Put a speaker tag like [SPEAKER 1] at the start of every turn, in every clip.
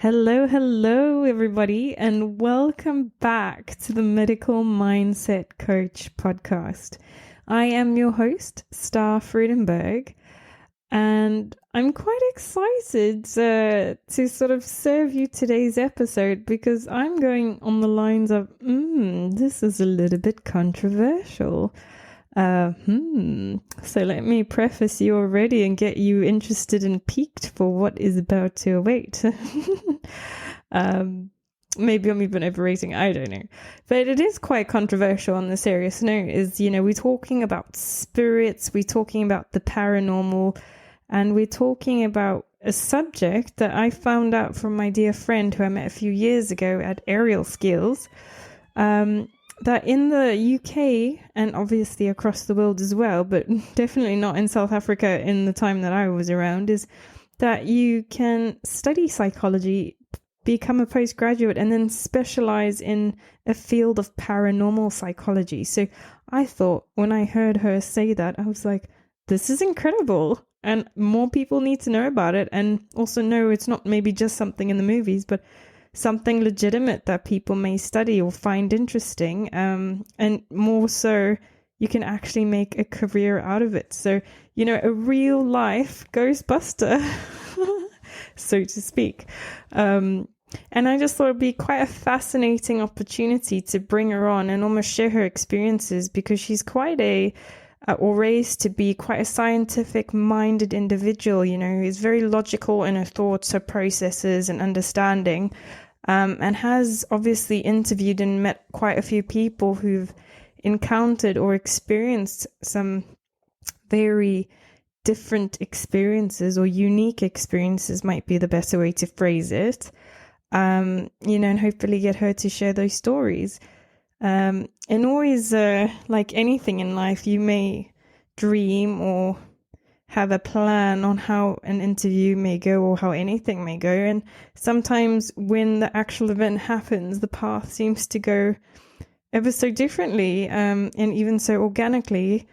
[SPEAKER 1] Hello, everybody, and welcome back to the Medical Mindset Coach podcast. I am your host, Star Freudenberg, and I'm quite excited to sort of serve you today's episode because I'm going on the lines of, this is a little bit controversial. So let me preface you already and get you interested and piqued for what is about to await. Maybe I'm even overrating, I don't know. But it is quite controversial on the serious note is, we're talking about spirits, we're talking about the paranormal, and we're talking about a subject that I found out from my dear friend who I met a few years ago at Aerial Skills. That in the UK and obviously across the world as well, but definitely not in South Africa in the time that I was around, is that you can study psychology, become a postgraduate, and then specialize in a field of paranormal psychology. So I thought when I heard her say that, I was like, this is incredible. And more people need to know about it and also know it's not maybe just something in the movies, but something legitimate that people may study or find interesting, and more so you can actually make a career out of it. So, a real life Ghostbuster, so to speak. And I just thought it'd be quite a fascinating opportunity to bring her on and almost share her experiences because she's quite or raised to be quite a scientific-minded individual, who's very logical in her thoughts, her processes and understanding, and has obviously interviewed and met quite a few people who've encountered or experienced some very different experiences or unique experiences might be the better way to phrase it, and hopefully get her to share those stories. And always, like anything in life, you may dream or have a plan on how an interview may go or how anything may go. And sometimes when the actual event happens, the path seems to go ever so differently, and even so organically.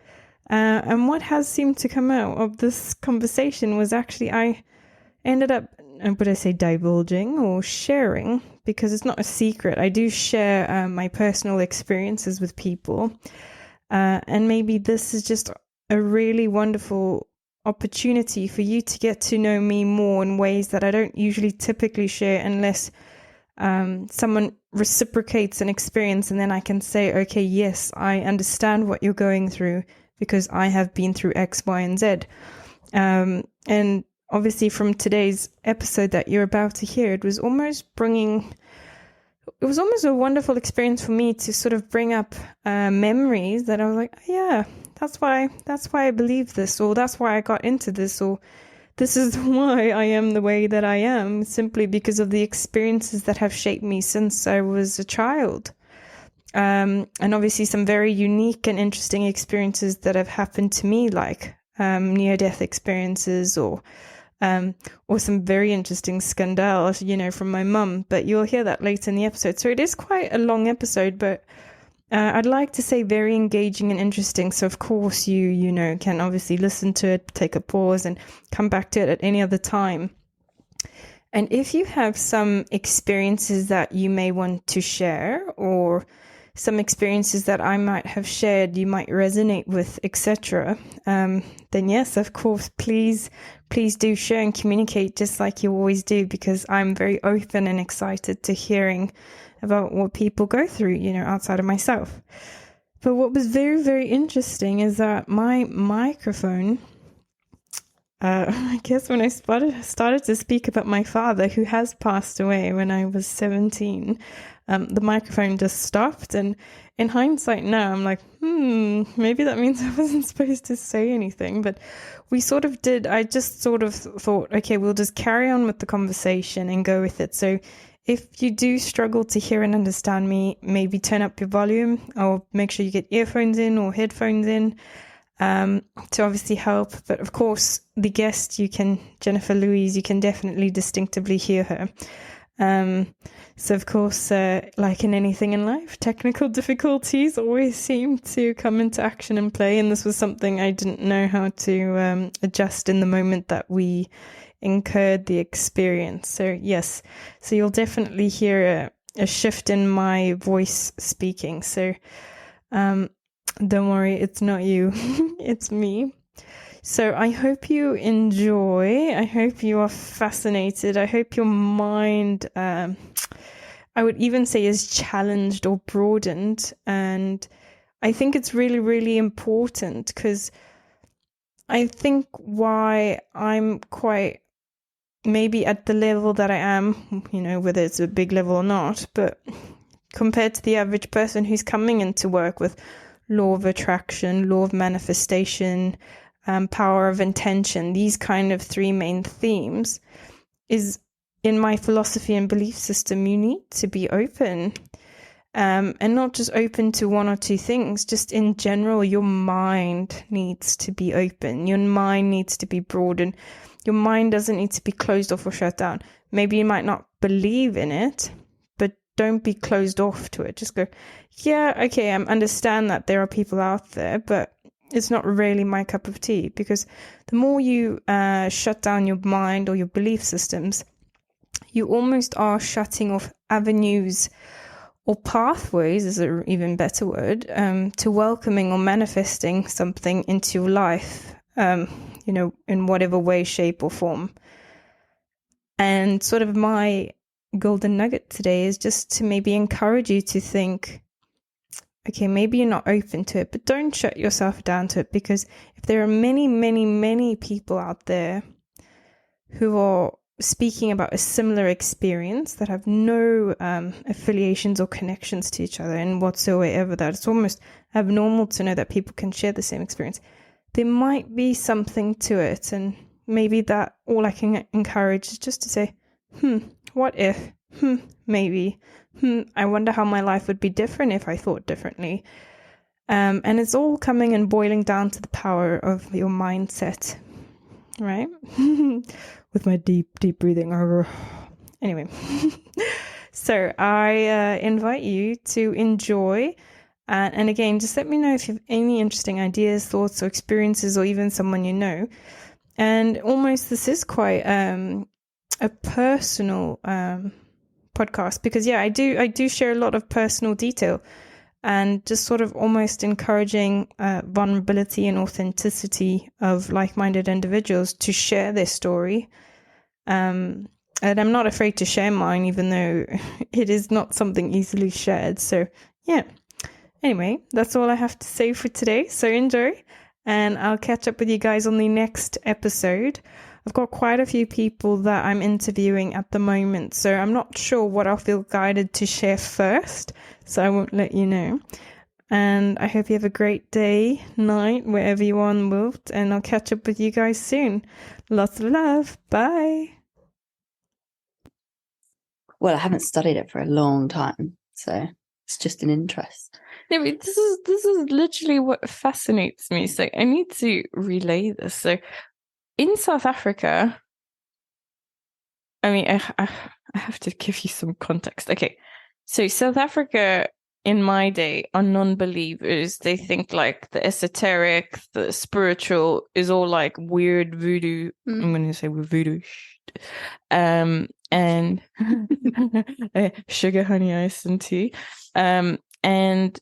[SPEAKER 1] And what has seemed to come out of this conversation was actually I ended up, would I say divulging or sharing, because it's not a secret. I do share my personal experiences with people. And maybe this is just a really wonderful opportunity for you to get to know me more in ways that I don't usually typically share unless someone reciprocates an experience, and then I can say, okay, yes, I understand what you're going through because I have been through X, Y, and Z. And obviously from today's episode that you're about to hear, it was almost a wonderful experience for me to sort of bring up memories that I was like, oh, yeah, that's why I believe this, or that's why I got into this, or this is why I am the way that I am, simply because of the experiences that have shaped me since I was a child. And obviously some very unique and interesting experiences that have happened to me, like near-death experiences or some very interesting scandals, from my mum, but you'll hear that later in the episode. So it is quite a long episode, but I'd like to say very engaging and interesting. So of course you can obviously listen to it, take a pause and come back to it at any other time. And if you have some experiences that you may want to share, or some experiences that I might have shared you might resonate with, etc., then yes, of course, please do share and communicate just like you always do, because I'm very open and excited to hearing about what people go through, outside of myself. But what was very, very interesting is that my microphone, I guess when I started to speak about my father, who has passed away when I was 17, the microphone just stopped. And in hindsight now, I'm like, maybe that means I wasn't supposed to say anything. But we sort of did. I just sort of thought, okay, we'll just carry on with the conversation and go with it. So if you do struggle to hear and understand me, maybe turn up your volume, or make sure you get earphones in or headphones in to obviously help. But of course, the guest, Jennifer Louise, you can definitely distinctively hear her. So of course, like in anything in life, technical difficulties always seem to come into action and play. And this was something I didn't know how to adjust in the moment that we incurred the experience. So yes, so you'll definitely hear a shift in my voice speaking. So don't worry, it's not you, it's me. So I hope you enjoy. I hope you are fascinated. I hope your mind, I would even say, is challenged or broadened. And I think it's really, really important, because I think why I'm quite maybe at the level that I am, whether it's a big level or not, but compared to the average person who's coming into work with law of attraction, law of manifestation, power of intention, these kind of three main themes, is in my philosophy and belief system, you need to be open. And not just open to one or two things, just in general, your mind needs to be open. Your mind needs to be broadened. Your mind doesn't need to be closed off or shut down. Maybe you might not believe in it, but don't be closed off to it. Just go, yeah, okay, I understand that there are people out there, but it's not really my cup of tea. Because the more you shut down your mind or your belief systems, you almost are shutting off avenues or pathways, is an even better word, to welcoming or manifesting something into your life, in whatever way, shape, or form. And sort of my golden nugget today is just to maybe encourage you to think, okay, maybe you're not open to it, but don't shut yourself down to it, because if there are many, many, many people out there who are speaking about a similar experience that have no affiliations or connections to each other in whatsoever, that it's almost abnormal to know that people can share the same experience, there might be something to it. And maybe that all I can encourage is just to say, what if, maybe, I wonder how my life would be different if I thought differently. And it's all coming and boiling down to the power of your mindset, right? With my deep breathing. Anyway, so I invite you to enjoy. And again, just let me know if you have any interesting ideas, thoughts, or experiences, or even someone you know. And almost this is quite a personal podcast, because I do share a lot of personal detail, and just sort of almost encouraging vulnerability and authenticity of like-minded individuals to share their story. And I'm not afraid to share mine, even though it is not something easily shared. So yeah, anyway, that's all I have to say for today. So enjoy, and I'll catch up with you guys on the next episode. I've got quite a few people that I'm interviewing at the moment, so I'm not sure what I'll feel guided to share first, so I won't let you know. And I hope you have a great day, night, wherever you are in the world, and I'll catch up with you guys soon. Lots of love. Bye.
[SPEAKER 2] Well, I haven't studied it for a long time, so it's just an interest.
[SPEAKER 1] No, but this is literally what fascinates me. So I need to relay this. So in South Africa, I mean, I have to give you some context. Okay, so South Africa in my day are non-believers. They think like the esoteric, the spiritual is all like weird voodoo. I'm going to say voodoo shit. And sugar, honey, ice, and tea. And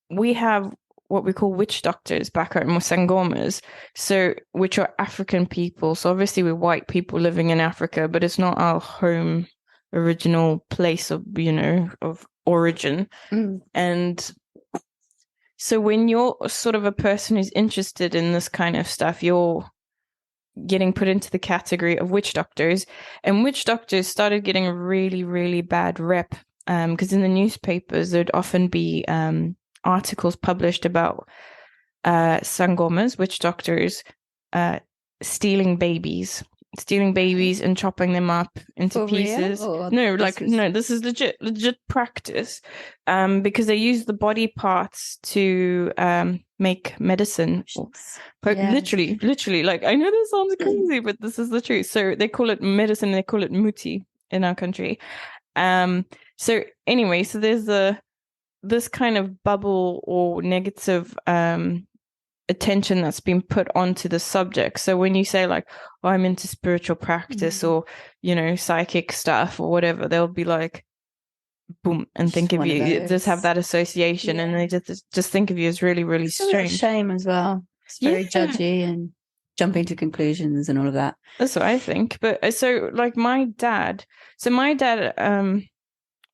[SPEAKER 1] we have what we call witch doctors back at Musangomas, so which are African people. So obviously we're white people living in Africa, but it's not our home original place of of origin. And so when you're sort of a person who's interested in this kind of stuff, you're getting put into the category of witch doctors. And witch doctors started getting a really, really bad rep, because in the newspapers there'd often be articles published about sangomas, witch doctors, stealing babies and chopping them up into
[SPEAKER 2] For
[SPEAKER 1] pieces.
[SPEAKER 2] real?
[SPEAKER 1] No, this is legit practice, because they use the body parts to make medicine. Literally, like, I know this sounds crazy, but this is the truth. So they call it medicine, they call it muti in our country. So anyway, so there's this kind of bubble or negative attention that's been put onto the subject. So when you say like, oh, I'm into spiritual practice or, you know, psychic stuff or whatever, they'll be like, boom, and think of you, just have that association, and they just think of you as really, really strange.
[SPEAKER 2] Shame as well. It's very judgy and jumping to conclusions and all of that.
[SPEAKER 1] That's what I think. But so like my dad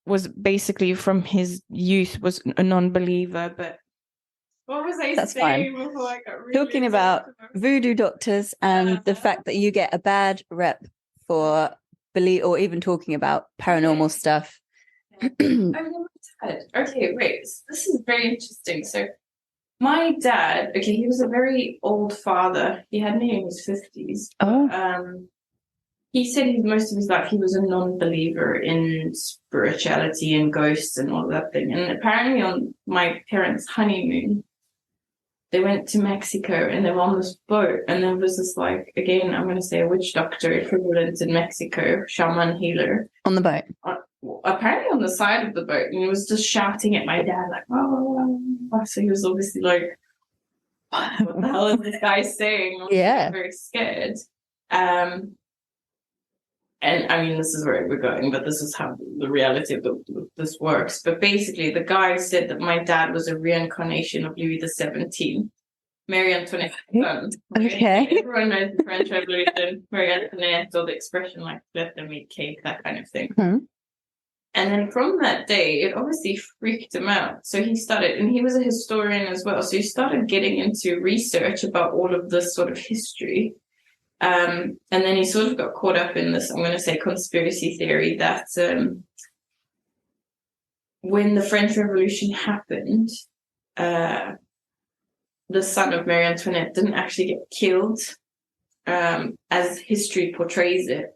[SPEAKER 1] was basically from his youth was a non-believer, but what was I saying before I got really
[SPEAKER 2] talking about voodoo doctors and the fact that you get a bad rep for believe or even talking about paranormal stuff.
[SPEAKER 1] Okay, wait. So this is very interesting. So my dad, okay, he was a very old father. He had me in his 50s. He said most of his life he was a non-believer in spirituality and ghosts and all that thing. And apparently on my parents' honeymoon, they went to Mexico and they were on this boat. And there was this, like, again, I'm going to say a witch doctor equivalent in Mexico, shaman healer.
[SPEAKER 2] On the boat?
[SPEAKER 1] Apparently on the side of the boat. And he was just shouting at my dad, like, oh. So he was obviously like, what the hell is this guy saying?
[SPEAKER 2] Yeah.
[SPEAKER 1] Very scared. And I mean, this is where we're going, but this is how the reality of this works. But basically, the guy said that my dad was a reincarnation of Louis XVII, Marie Antoinette's son.
[SPEAKER 2] Okay.
[SPEAKER 1] Everyone knows the French Revolution, Marie Antoinette, or the expression like let them eat cake, that kind of thing.
[SPEAKER 2] Mm-hmm.
[SPEAKER 1] And then from that day, it obviously freaked him out. So he started, and he was a historian as well. So he started getting into research about all of this sort of history. And then he sort of got caught up in this, I'm going to say, conspiracy theory that when the French Revolution happened, the son of Marie Antoinette didn't actually get killed as history portrays it.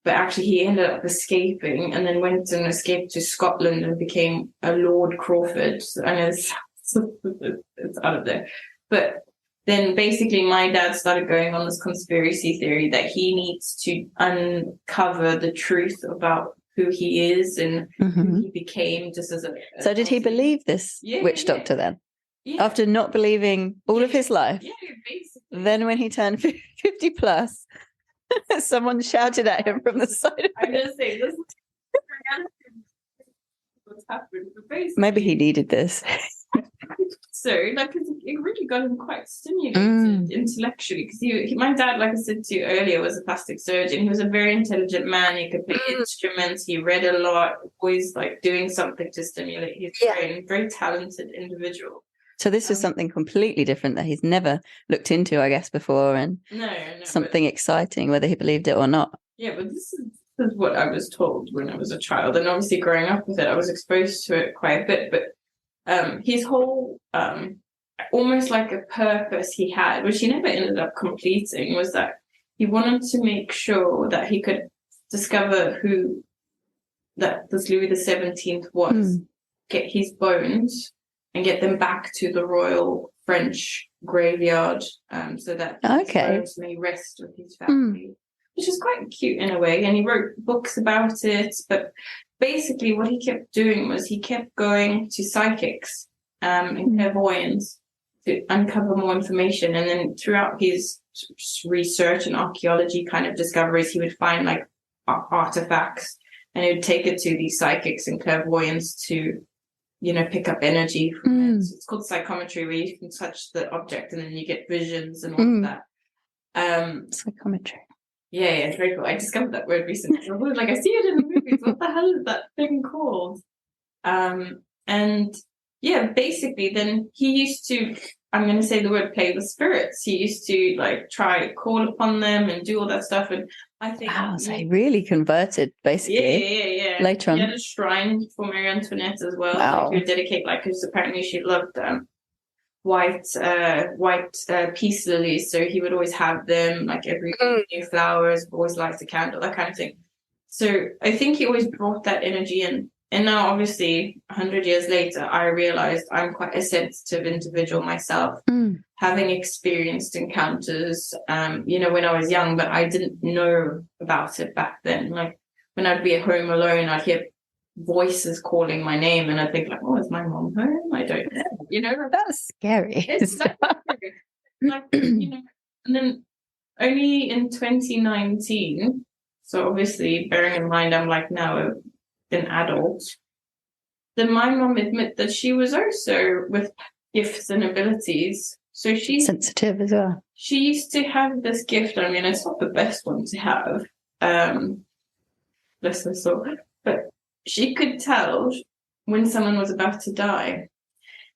[SPEAKER 1] But actually he ended up escaping and then went and escaped to Scotland and became a Lord Crawford. I know it's out of there. But then basically my dad started going on this conspiracy theory that he needs to uncover the truth about who he is and who he became just as a...
[SPEAKER 2] So did he believe this witch doctor then? Yeah. After not believing all of his life?
[SPEAKER 1] Yeah, basically.
[SPEAKER 2] Then when he turned 50 plus, someone shouted at him from the side of
[SPEAKER 1] I'm going to say, this is what's happened.
[SPEAKER 2] Maybe he needed this.
[SPEAKER 1] So, like, it really got him quite stimulated intellectually. Because my dad, like I said to you earlier, was a plastic surgeon. He was a very intelligent man. He could play instruments. He read a lot. Always like doing something to stimulate his brain. Very talented individual.
[SPEAKER 2] So this was something completely different that he's never looked into, I guess, before, and something exciting, whether he believed it or not.
[SPEAKER 1] Yeah, but this is what I was told when I was a child, and obviously growing up with it, I was exposed to it quite a bit. But his whole almost like a purpose he had, which he never ended up completing, was that he wanted to make sure that he could discover who that this Louis XVII was, get his bones and get them back to the royal French graveyard, so that his bones may rest with his family, which is quite cute in a way. And he wrote books about it. But basically what he kept doing was he kept going to psychics and clairvoyants to uncover more information. And then throughout his research and archaeology kind of discoveries, he would find like artifacts, and he would take it to these psychics and clairvoyants to, you know, pick up energy from it. So it's called psychometry, where you can touch the object and then you get visions and all of that.
[SPEAKER 2] Psychometry.
[SPEAKER 1] Yeah, it's very cool. I discovered that word recently. I was like, I see it in the movies. What the hell is that thing called? And yeah, basically then he used to, I'm going to say the word, play with spirits. He used to like try call upon them and do all that stuff. And I think...
[SPEAKER 2] Wow, so he really converted, basically.
[SPEAKER 1] Yeah.
[SPEAKER 2] Later on.
[SPEAKER 1] He had a shrine for Marie Antoinette as well.
[SPEAKER 2] Wow.
[SPEAKER 1] Like, he would dedicate, like, because apparently she loved white peace lilies. So he would always have them, like every new flowers, always lights a candle, that kind of thing. So I think he always brought that energy in. And now, obviously, 100 years later, I realized I'm quite a sensitive individual myself, having experienced encounters, you know, when I was young, but I didn't know about it back then. Like, when I'd be at home alone, I'd hear
[SPEAKER 3] voices calling my name, and I'd think like, oh, is my mom home? I don't know. You know,
[SPEAKER 2] That's scary.
[SPEAKER 3] it's so scary. Like, you know, and then only in 2019, so obviously bearing in mind I'm like now an adult, then my mom admit that she was also with gifts and abilities. So she's
[SPEAKER 2] sensitive as well.
[SPEAKER 3] She used to have this gift. I mean, it's not the best one to have. Bless her soul. But she could tell when someone was about to die.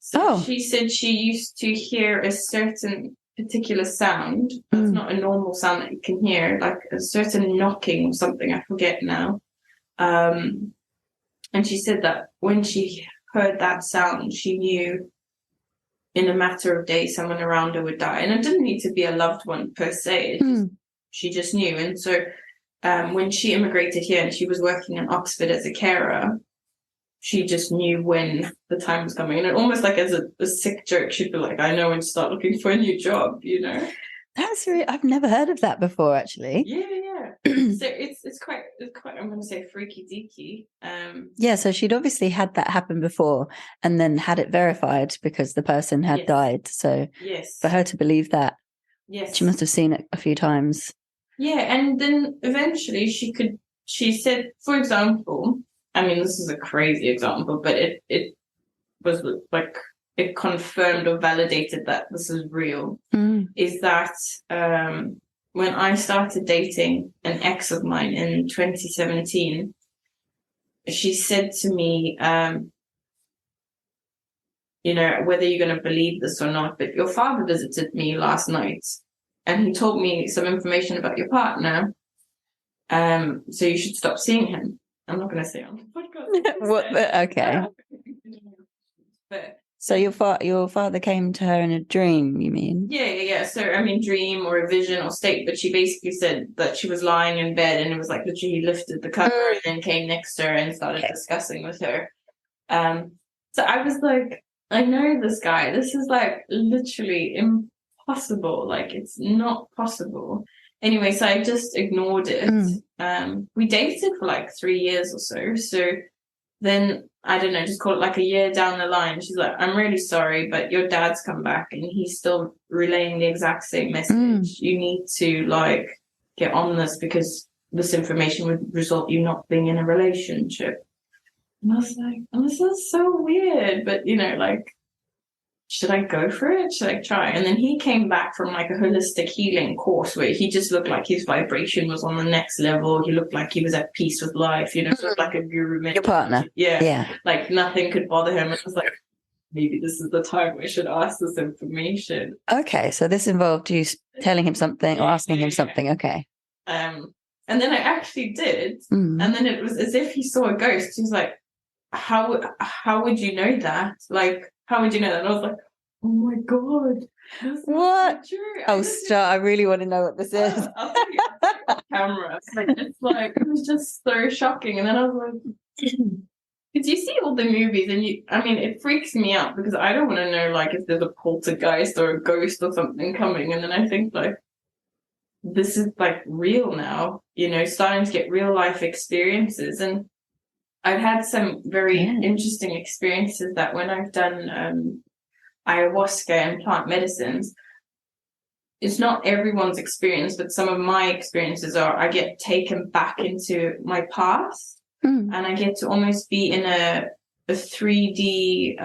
[SPEAKER 3] So she said she used to hear a certain particular sound. That's not a normal sound that you can hear, like a certain knocking or something. I forget now. And she said that when she heard that sound, she knew in a matter of days someone around her would die. And it didn't need to be a loved one per se. She just knew. And so when she immigrated here and she was working in Oxford as a carer, she just knew when the time was coming. And almost like as a sick joke, she'd be like, I know when to start looking for a new job, you know?
[SPEAKER 2] That's really, I've never heard of that before, actually.
[SPEAKER 3] Yeah. So it's quite, I'm going to say freaky deaky.
[SPEAKER 2] Yeah, so she'd obviously had that happen before and then had it verified because the person had died. So for her to believe that, she must have seen it a few times.
[SPEAKER 3] Yeah, and then eventually she said, for example, I mean, this is a crazy example, but it was like, it confirmed or validated that this is real, is that when I started dating an ex of mine in 2017, she said to me, you know, whether you're going to believe this or not, but your father visited me last night and he told me some information about your partner. So you should stop seeing him. I'm not going to say on the podcast.
[SPEAKER 2] Okay.
[SPEAKER 3] But
[SPEAKER 2] so your father came to her in a dream, you mean?
[SPEAKER 3] Yeah. So I mean, dream or a vision or state. But she basically said that she was lying in bed and it was like literally he lifted the cover and then came next to her and started discussing with her. So I was like, I know this guy. This is like literally impossible. Like it's not possible. Anyway, so I just ignored it. We dated for like 3 years or so. So then, I don't know, just call it like a year down the line. She's like, I'm really sorry, but your dad's come back and he's still relaying the exact same message. You need to like get on this because this information would result you not being in a relationship. And I was like, oh, this is so weird. But, you know, like, should I go for it? Should I try? And then he came back from like a holistic healing course where he just looked like his vibration was on the next level. He looked like he was at peace with life, you know, sort of like a guru.
[SPEAKER 2] Your partner.
[SPEAKER 3] Yeah. Like nothing could bother him. I was like, maybe this is the time we should ask this information.
[SPEAKER 2] Okay. So this involved you telling him something or asking him something. Okay.
[SPEAKER 3] And then I actually did. And then it was as if he saw a ghost. He was like, how would you know that? Like, how would you know that? And I was like, oh my God.
[SPEAKER 2] What? Oh, stop. I really want to know what this is.
[SPEAKER 3] I'll tell you on camera. It's like, it was just so shocking. And then I was like, because you see all the movies and I mean, it freaks me out because I don't want to know like if there's a poltergeist or a ghost or something coming. And then I think like, this is like real now, you know, starting to get real life experiences. And I've had some very interesting experiences that when I've done ayahuasca and plant medicines, it's not everyone's experience, but some of my experiences are I get taken back into my past and I get to almost be in a 3D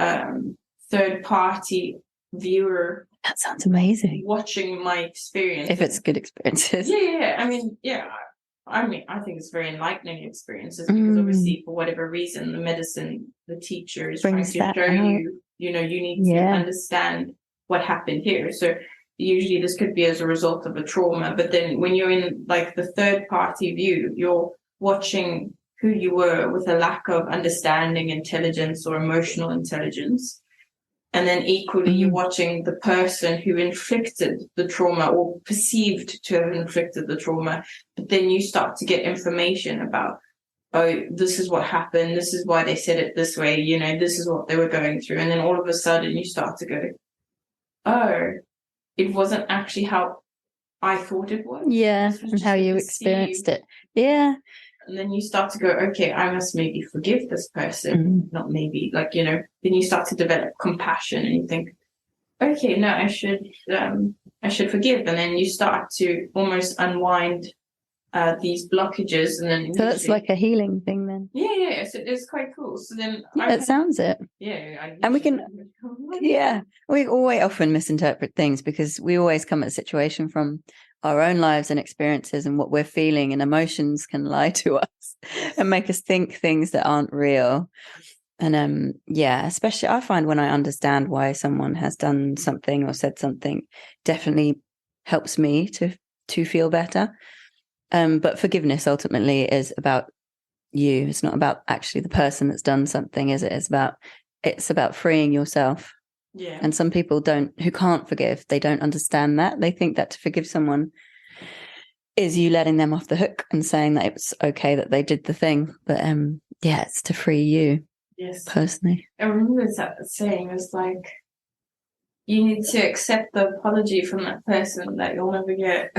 [SPEAKER 3] third party viewer.
[SPEAKER 2] That sounds amazing.
[SPEAKER 3] Watching my experience.
[SPEAKER 2] If it's good experiences.
[SPEAKER 3] Yeah. I mean, I think it's very enlightening experiences because obviously for whatever reason, the teacher is trying to show you, you know, you need to understand what happened here. So usually this could be as a result of a trauma, but then when you're in like the third party view, you're watching who you were with a lack of understanding, intelligence or emotional intelligence. And then equally, you're watching the person who inflicted the trauma or perceived to have inflicted the trauma. But then you start to get information about, oh, this is what happened. This is why they said it this way. You know, this is what they were going through. And then all of a sudden you start to go, oh, it wasn't actually how I thought it was.
[SPEAKER 2] Yeah, and how you experienced it. Yeah.
[SPEAKER 3] And then you start to go, okay, I must maybe forgive this person. Not maybe, like, you know, then you start to develop compassion and you think, okay, no, I should forgive. And then you start to almost unwind these blockages. And then
[SPEAKER 2] so that's like a healing thing then.
[SPEAKER 3] Yeah. So it's quite cool. So then
[SPEAKER 2] it sounds it.
[SPEAKER 3] Yeah.
[SPEAKER 2] And we can, we always often misinterpret things because we always come at a situation from our own lives and experiences and what we're feeling, and emotions can lie to us and make us think things that aren't real. And especially I find when I understand why someone has done something or said something, definitely helps me to feel better. But forgiveness ultimately is about you. It's not about actually the person that's done something, is it? It's about freeing yourself.
[SPEAKER 3] Yeah.
[SPEAKER 2] And some people who can't forgive, they don't understand that. They think that to forgive someone is you letting them off the hook and saying that it's okay that they did the thing. But it's to free you.
[SPEAKER 3] Yes.
[SPEAKER 2] Personally.
[SPEAKER 3] I remember that saying, it was like, you need to accept the apology from that person that you'll never get.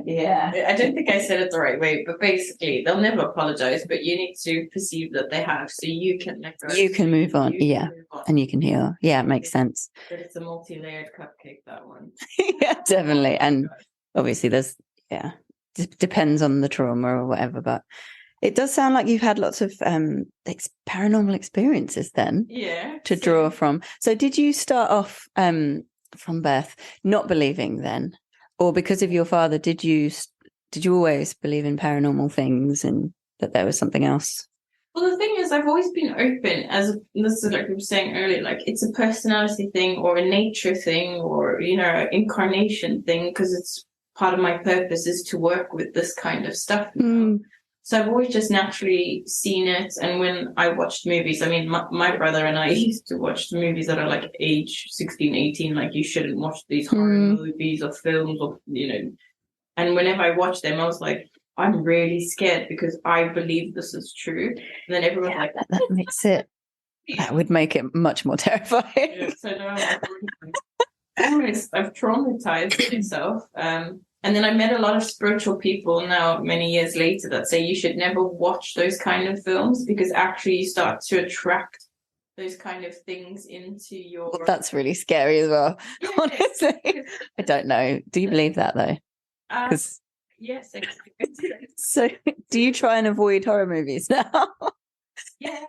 [SPEAKER 2] Yeah.
[SPEAKER 3] I don't think I said it the right way, but basically they'll never apologize, but you need to perceive that they have, so you can let go.
[SPEAKER 2] You can move on. And you can heal. Yeah, it makes sense.
[SPEAKER 3] But it's a multi-layered cupcake, that one.
[SPEAKER 2] Yeah, definitely. And obviously there's depends on the trauma or whatever, but it does sound like you've had lots of paranormal experiences then to draw from. So did you start off from birth not believing then? Or because of your father, did you always believe in paranormal things and that there was something else?
[SPEAKER 3] Well, the thing is, I've always been open, as this is like we were saying earlier, like it's a personality thing or a nature thing or, you know, incarnation thing, because it's part of my purpose is to work with this kind of stuff now. So I've always just naturally seen it. And when I watched movies, I mean, my brother and I used to watch the movies that are like age 16, 18, like you shouldn't watch these horror movies or films or, you know. And whenever I watched them, I was like, I'm really scared because I believe this is true. And then everyone's like,
[SPEAKER 2] that makes it, that would make it much more terrifying.
[SPEAKER 3] Yeah, so now I've traumatized myself. And then I met a lot of spiritual people now, many years later, that say you should never watch those kind of films because actually you start to attract those kind of things into your...
[SPEAKER 2] Well, that's really scary as well, honestly. I don't know. Do you believe that, though?
[SPEAKER 3] Yes.
[SPEAKER 2] So do you try and avoid horror movies now?
[SPEAKER 3] Yes.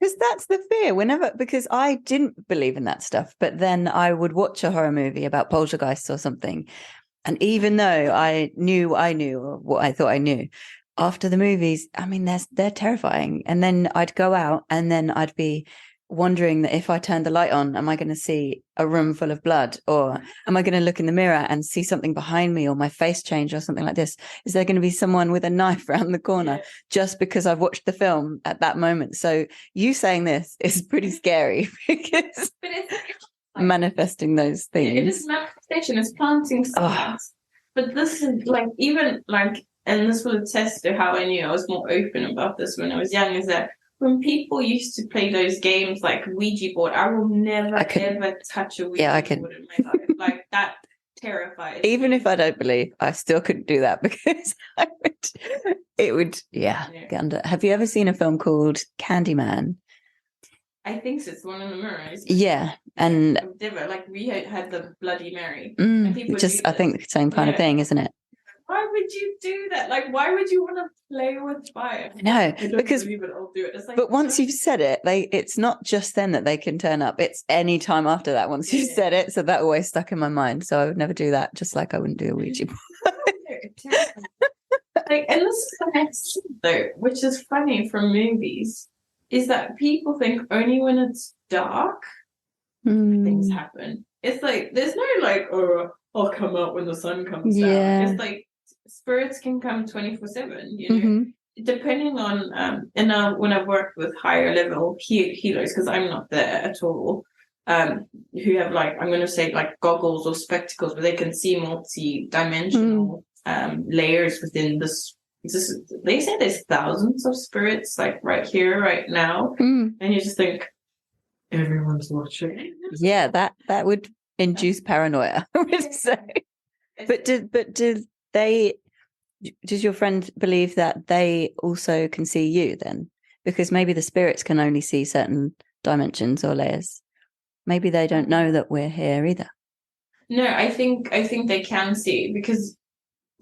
[SPEAKER 2] Because that's the fear. Because I didn't believe in that stuff, but then I would watch a horror movie about poltergeists or something. And even though I knew what I thought I knew, after the movies, I mean, they're terrifying. And then I'd go out and then I'd be wondering that if I turned the light on, am I going to see a room full of blood? Or am I going to look in the mirror and see something behind me or my face change or something like this? Is there going to be someone with a knife around the corner just because I've watched the film at that moment? So you saying this is pretty scary because manifesting those things.
[SPEAKER 3] It is manifestation, it's planting seeds. But this is like, even like, and this will attest to how I knew I was more open about this when I was young, is that when people used to play those games like Ouija board, I will never ever touch a Ouija board in my life. Like that terrifies me. Even
[SPEAKER 2] if I don't believe, I still couldn't do that because it would get under. Have you ever seen a film called Candyman?
[SPEAKER 3] I think so. It's the one in the mirror.
[SPEAKER 2] Yeah, and
[SPEAKER 3] like we had the Bloody Mary.
[SPEAKER 2] I think the same kind of thing, isn't it?
[SPEAKER 3] Why would you do that? Like, why would you want to play with fire?
[SPEAKER 2] No,
[SPEAKER 3] because I'll do it. It's like,
[SPEAKER 2] but once you've said it, it's not just then that they can turn up. It's any time after that. Once you've said it, so that always stuck in my mind. So I would never do that. Just like I wouldn't do a Ouija board.
[SPEAKER 3] Like, and this is the next thing, though, which is funny from movies, is that people think only when it's dark things happen. It's like there's no like, I'll come out when the sun comes down. It's like spirits can come 24/7, you know, depending on and now when I've worked with higher level healers, because I'm not there at all, who have like, I'm going to say like goggles or spectacles where they can see multi-dimensional layers within this. They say there's thousands of spirits like right here, right now, and you just think everyone's watching. Yeah,
[SPEAKER 2] that would induce paranoia, I would say. But do they Does your friend believe that they also can see you then? Because maybe the spirits can only see certain dimensions or layers. Maybe they don't know that we're here either.
[SPEAKER 3] No, I think they can see, because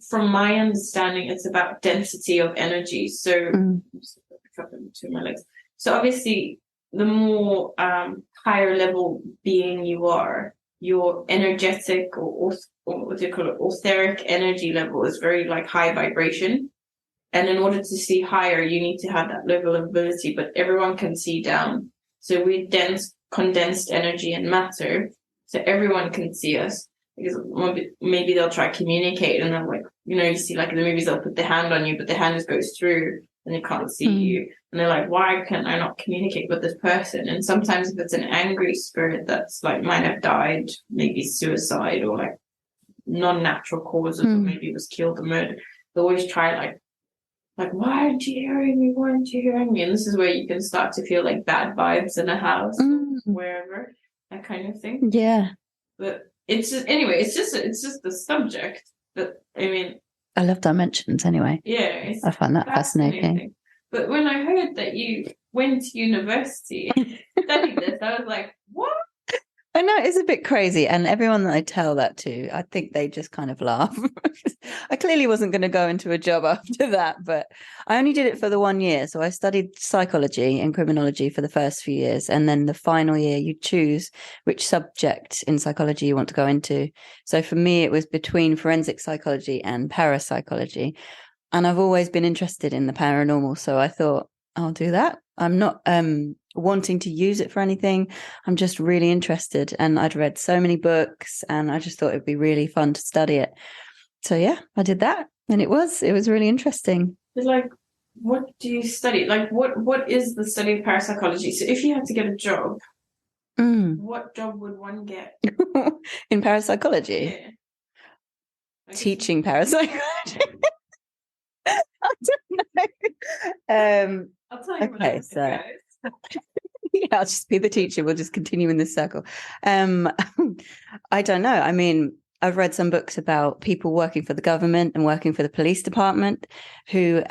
[SPEAKER 3] from my understanding, it's about density of energy. So, between my legs. So obviously, the more higher level being you are, your energetic or what do you call it, etheric energy level is very like high vibration. And in order to see higher, you need to have that level of ability. But everyone can see down. So we're dense, condensed energy and matter. So everyone can see us. Because maybe they'll try to communicate, and they're like, you see like in the movies, they'll put their hand on you, but the hand just goes through and they can't see you. And they're like, why can I not communicate with this person? And sometimes if it's an angry spirit that's like might have died, maybe suicide or like non-natural causes, or maybe was killed or murdered, they always try like, why aren't you hearing me? Why aren't you hearing me? And this is where you can start to feel like bad vibes in a house, wherever, that kind of thing.
[SPEAKER 2] Yeah.
[SPEAKER 3] But it's just, anyway, it's just the subject. But I mean,
[SPEAKER 2] I love dimensions anyway.
[SPEAKER 3] Yeah,
[SPEAKER 2] I find that fascinating.
[SPEAKER 3] But when I heard that you went to university and studied this, I was like, what?
[SPEAKER 2] I know, it's a bit crazy. And everyone that I tell that to, I think they just kind of laugh. I clearly wasn't going to go into a job after that, but I only did it for the 1 year. So I studied psychology and criminology for the first few years. And then the final year, you choose which subject in psychology you want to go into. So for me, it was between forensic psychology and parapsychology. And I've always been interested in the paranormal. So I thought, I'll do that. I'm not wanting to use it for anything. I'm just really interested. And I'd read so many books and I just thought it'd be really fun to study it. So yeah, I did that. And it was really interesting.
[SPEAKER 3] It's like, what do you study? Like, what is the study of parapsychology? So if you had to get a job, what job would one get?
[SPEAKER 2] In parapsychology?
[SPEAKER 3] Yeah.
[SPEAKER 2] Teaching parapsychology. I don't know.
[SPEAKER 3] I'll tell you
[SPEAKER 2] okay,
[SPEAKER 3] what
[SPEAKER 2] so yeah, I'll just be the teacher. We'll just continue in this circle. I don't know. I mean, I've read some books about people working for the government and working for the police department who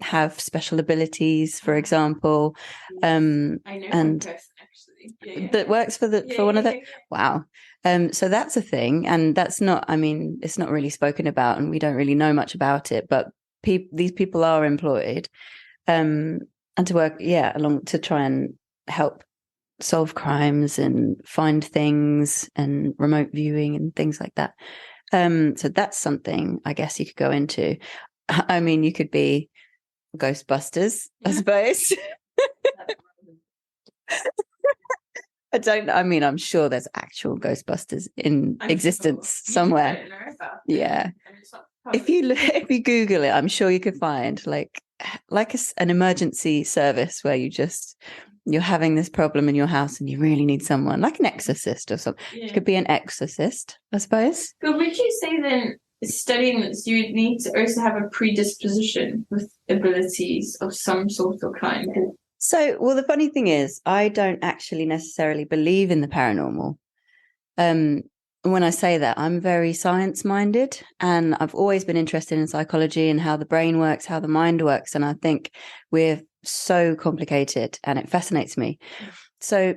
[SPEAKER 2] have special abilities, for example.
[SPEAKER 3] I know one person actually
[SPEAKER 2] that works for one of the. Wow. So that's a thing, and that's not. I mean, it's not really spoken about, and we don't really know much about it. But these people are employed, and to work, along to try and help solve crimes and find things and remote viewing and things like that. So that's something I guess you could go into. I mean, you could be Ghostbusters, I suppose. I'm sure there's actual Ghostbusters in existence somewhere. Yeah. If you Google it, I'm sure you could find like an emergency service where you're having this problem in your house and you really need someone, like an exorcist or something. Yeah. It could be an exorcist, I suppose.
[SPEAKER 3] But would you say then, studying this, you would need to also have a predisposition with abilities of some sort or kind?
[SPEAKER 2] So, well, the funny thing is, I don't actually necessarily believe in the paranormal. When I say that, I'm very science-minded, and I've always been interested in psychology and how the brain works, how the mind works, and I think we're so complicated, and it fascinates me. So,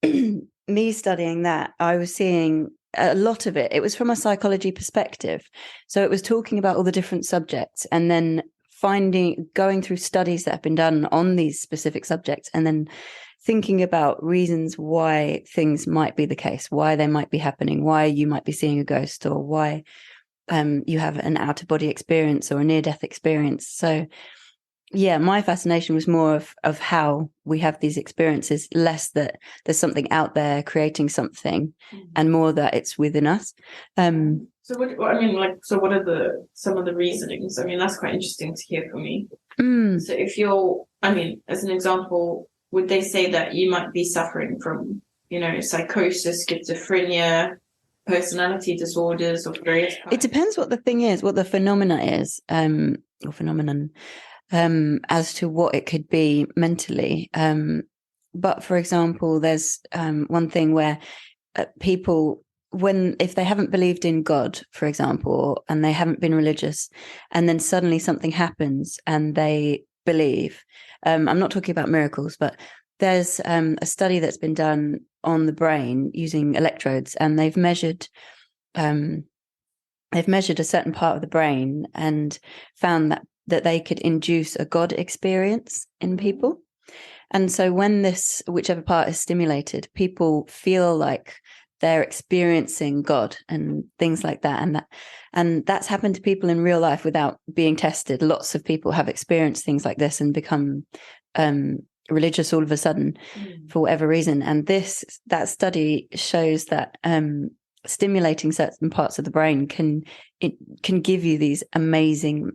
[SPEAKER 2] me studying that, I was seeing a lot of it. It was from a psychology perspective. So it was talking about all the different subjects, and then going through studies that have been done on these specific subjects, and then thinking about reasons why things might be the case, why they might be happening, why you might be seeing a ghost, or why you have an out-of-body experience or a near-death experience. So yeah, my fascination was more of how we have these experiences, less that there's something out there creating something, and more that it's within us.
[SPEAKER 3] So what are some of the reasonings? I mean, that's quite interesting to hear from me. So if as an example, would they say that you might be suffering from, psychosis, schizophrenia, personality disorders of various kinds?
[SPEAKER 2] It depends what the thing is, what the phenomena is, or phenomenon, as to what it could be mentally. But for example, there's one thing where people if they haven't believed in God, for example, and they haven't been religious, and then suddenly something happens and they believe. I'm not talking about miracles, but there's a study that's been done on the brain using electrodes, and they've measured a certain part of the brain and found that they could induce a God experience in people. And so when whichever part is stimulated, people feel like they're experiencing God and things like that. And that's happened to people in real life without being tested. Lots of people have experienced things like this and become religious all of a sudden for whatever reason. And that study shows that stimulating certain parts of the brain can give you these amazing,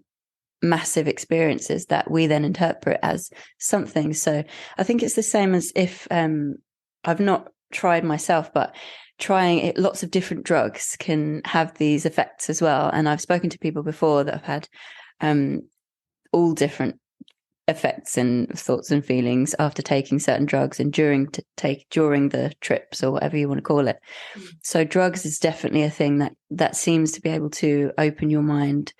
[SPEAKER 2] massive experiences that we then interpret as something. So I think it's the same as if I've not tried myself, but trying it, lots of different drugs can have these effects as well. And I've spoken to people before that have had all different effects and thoughts and feelings after taking certain drugs and during the trips or whatever you want to call it. So drugs is definitely a thing that seems to be able to open your mind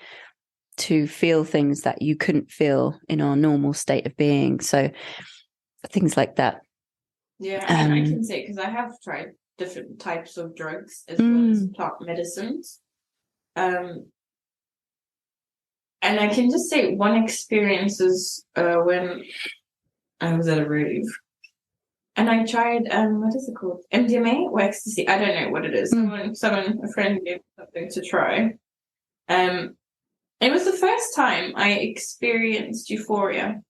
[SPEAKER 2] to feel things that you couldn't feel in our normal state of being. So things like that.
[SPEAKER 3] Yeah, I mean, I can say, because I have tried different types of drugs as well as plant medicines. And I can just say one experience is when I was at a rave and I tried, what is it called? MDMA or ecstasy? I don't know what it is. A friend gave something to try. It was the first time I experienced euphoria.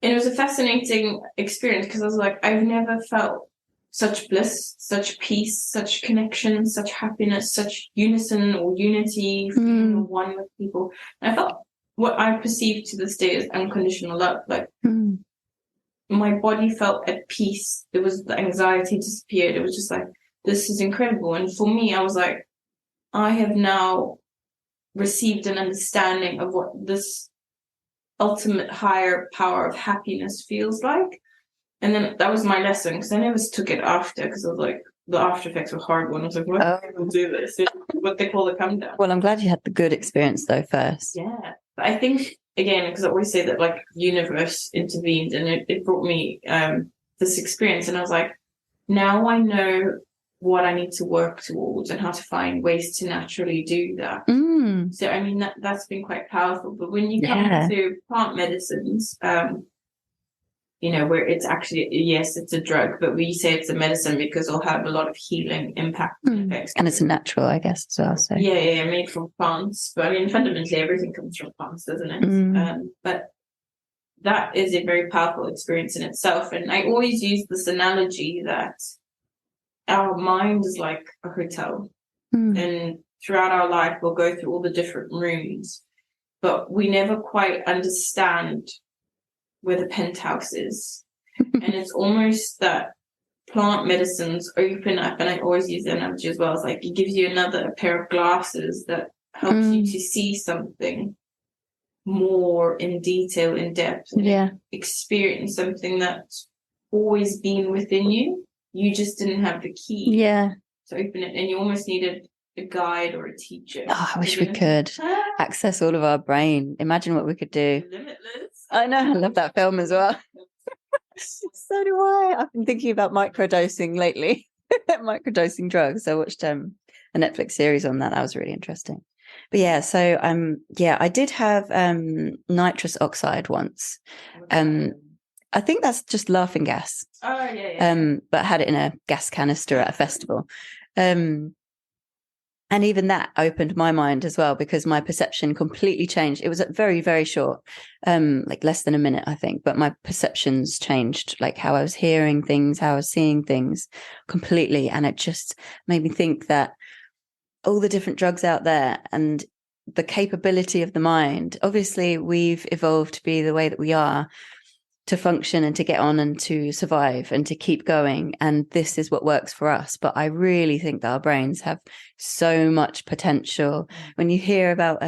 [SPEAKER 3] And it was a fascinating experience because I was like, I've never felt such bliss, such peace, such connection, such happiness, such unison or unity, feeling one with people. And I felt what I perceived to this day as unconditional love. Like my body felt at peace. There was the anxiety disappeared. It was just like, this is incredible. And for me, I was like, I have now received an understanding of what this ultimate higher power of happiness feels like. And then that was my lesson, because I never took it after, because I was like, the after effects were horrible. And I was like, why do people do this? It's what they call the come down.
[SPEAKER 2] Well, I'm glad you had the good experience though first.
[SPEAKER 3] Yeah. But I think, again, because I always say that like universe intervened and it brought me this experience. And I was like, now I know what I need to work towards and how to find ways to naturally do that. So, I mean, that's been quite powerful. But when you come into plant medicines, where it's actually, yes, it's a drug, but we say it's a medicine because it'll have a lot of healing impact effects.
[SPEAKER 2] And it's natural, I guess, as well. So.
[SPEAKER 3] Yeah, made from plants. But I mean, fundamentally, everything comes from plants, doesn't it? But that is a very powerful experience in itself. And I always use this analogy that our mind is like a hotel. And throughout our life, we'll go through all the different rooms, but we never quite understand where the penthouse is. And it's almost that plant medicines open up, and I always use the analogy as well, it's like it gives you another pair of glasses that helps you to see something more in detail, in depth, and experience something that's always been within you. You just didn't have the key to open it, and you almost needed a guide or a teacher.
[SPEAKER 2] Oh, I wish we could access all of our brain. Imagine what we could do.
[SPEAKER 3] Limitless.
[SPEAKER 2] I know, I love that film as well. So do I. I've been thinking about microdosing lately. Microdosing drugs. I watched a Netflix series on that. That was really interesting. But yeah, so I did have nitrous oxide once. I think that's just laughing gas.
[SPEAKER 3] Oh yeah.
[SPEAKER 2] But I had it in a gas canister at a festival. And even that opened my mind as well, because my perception completely changed. It was very, very short, like less than a minute, I think. But my perceptions changed, like how I was hearing things, how I was seeing things completely. And it just made me think that all the different drugs out there and the capability of the mind, obviously we've evolved to be the way that we are, to function and to get on and to survive and to keep going. And this is what works for us. But I really think that our brains have so much potential. When you hear about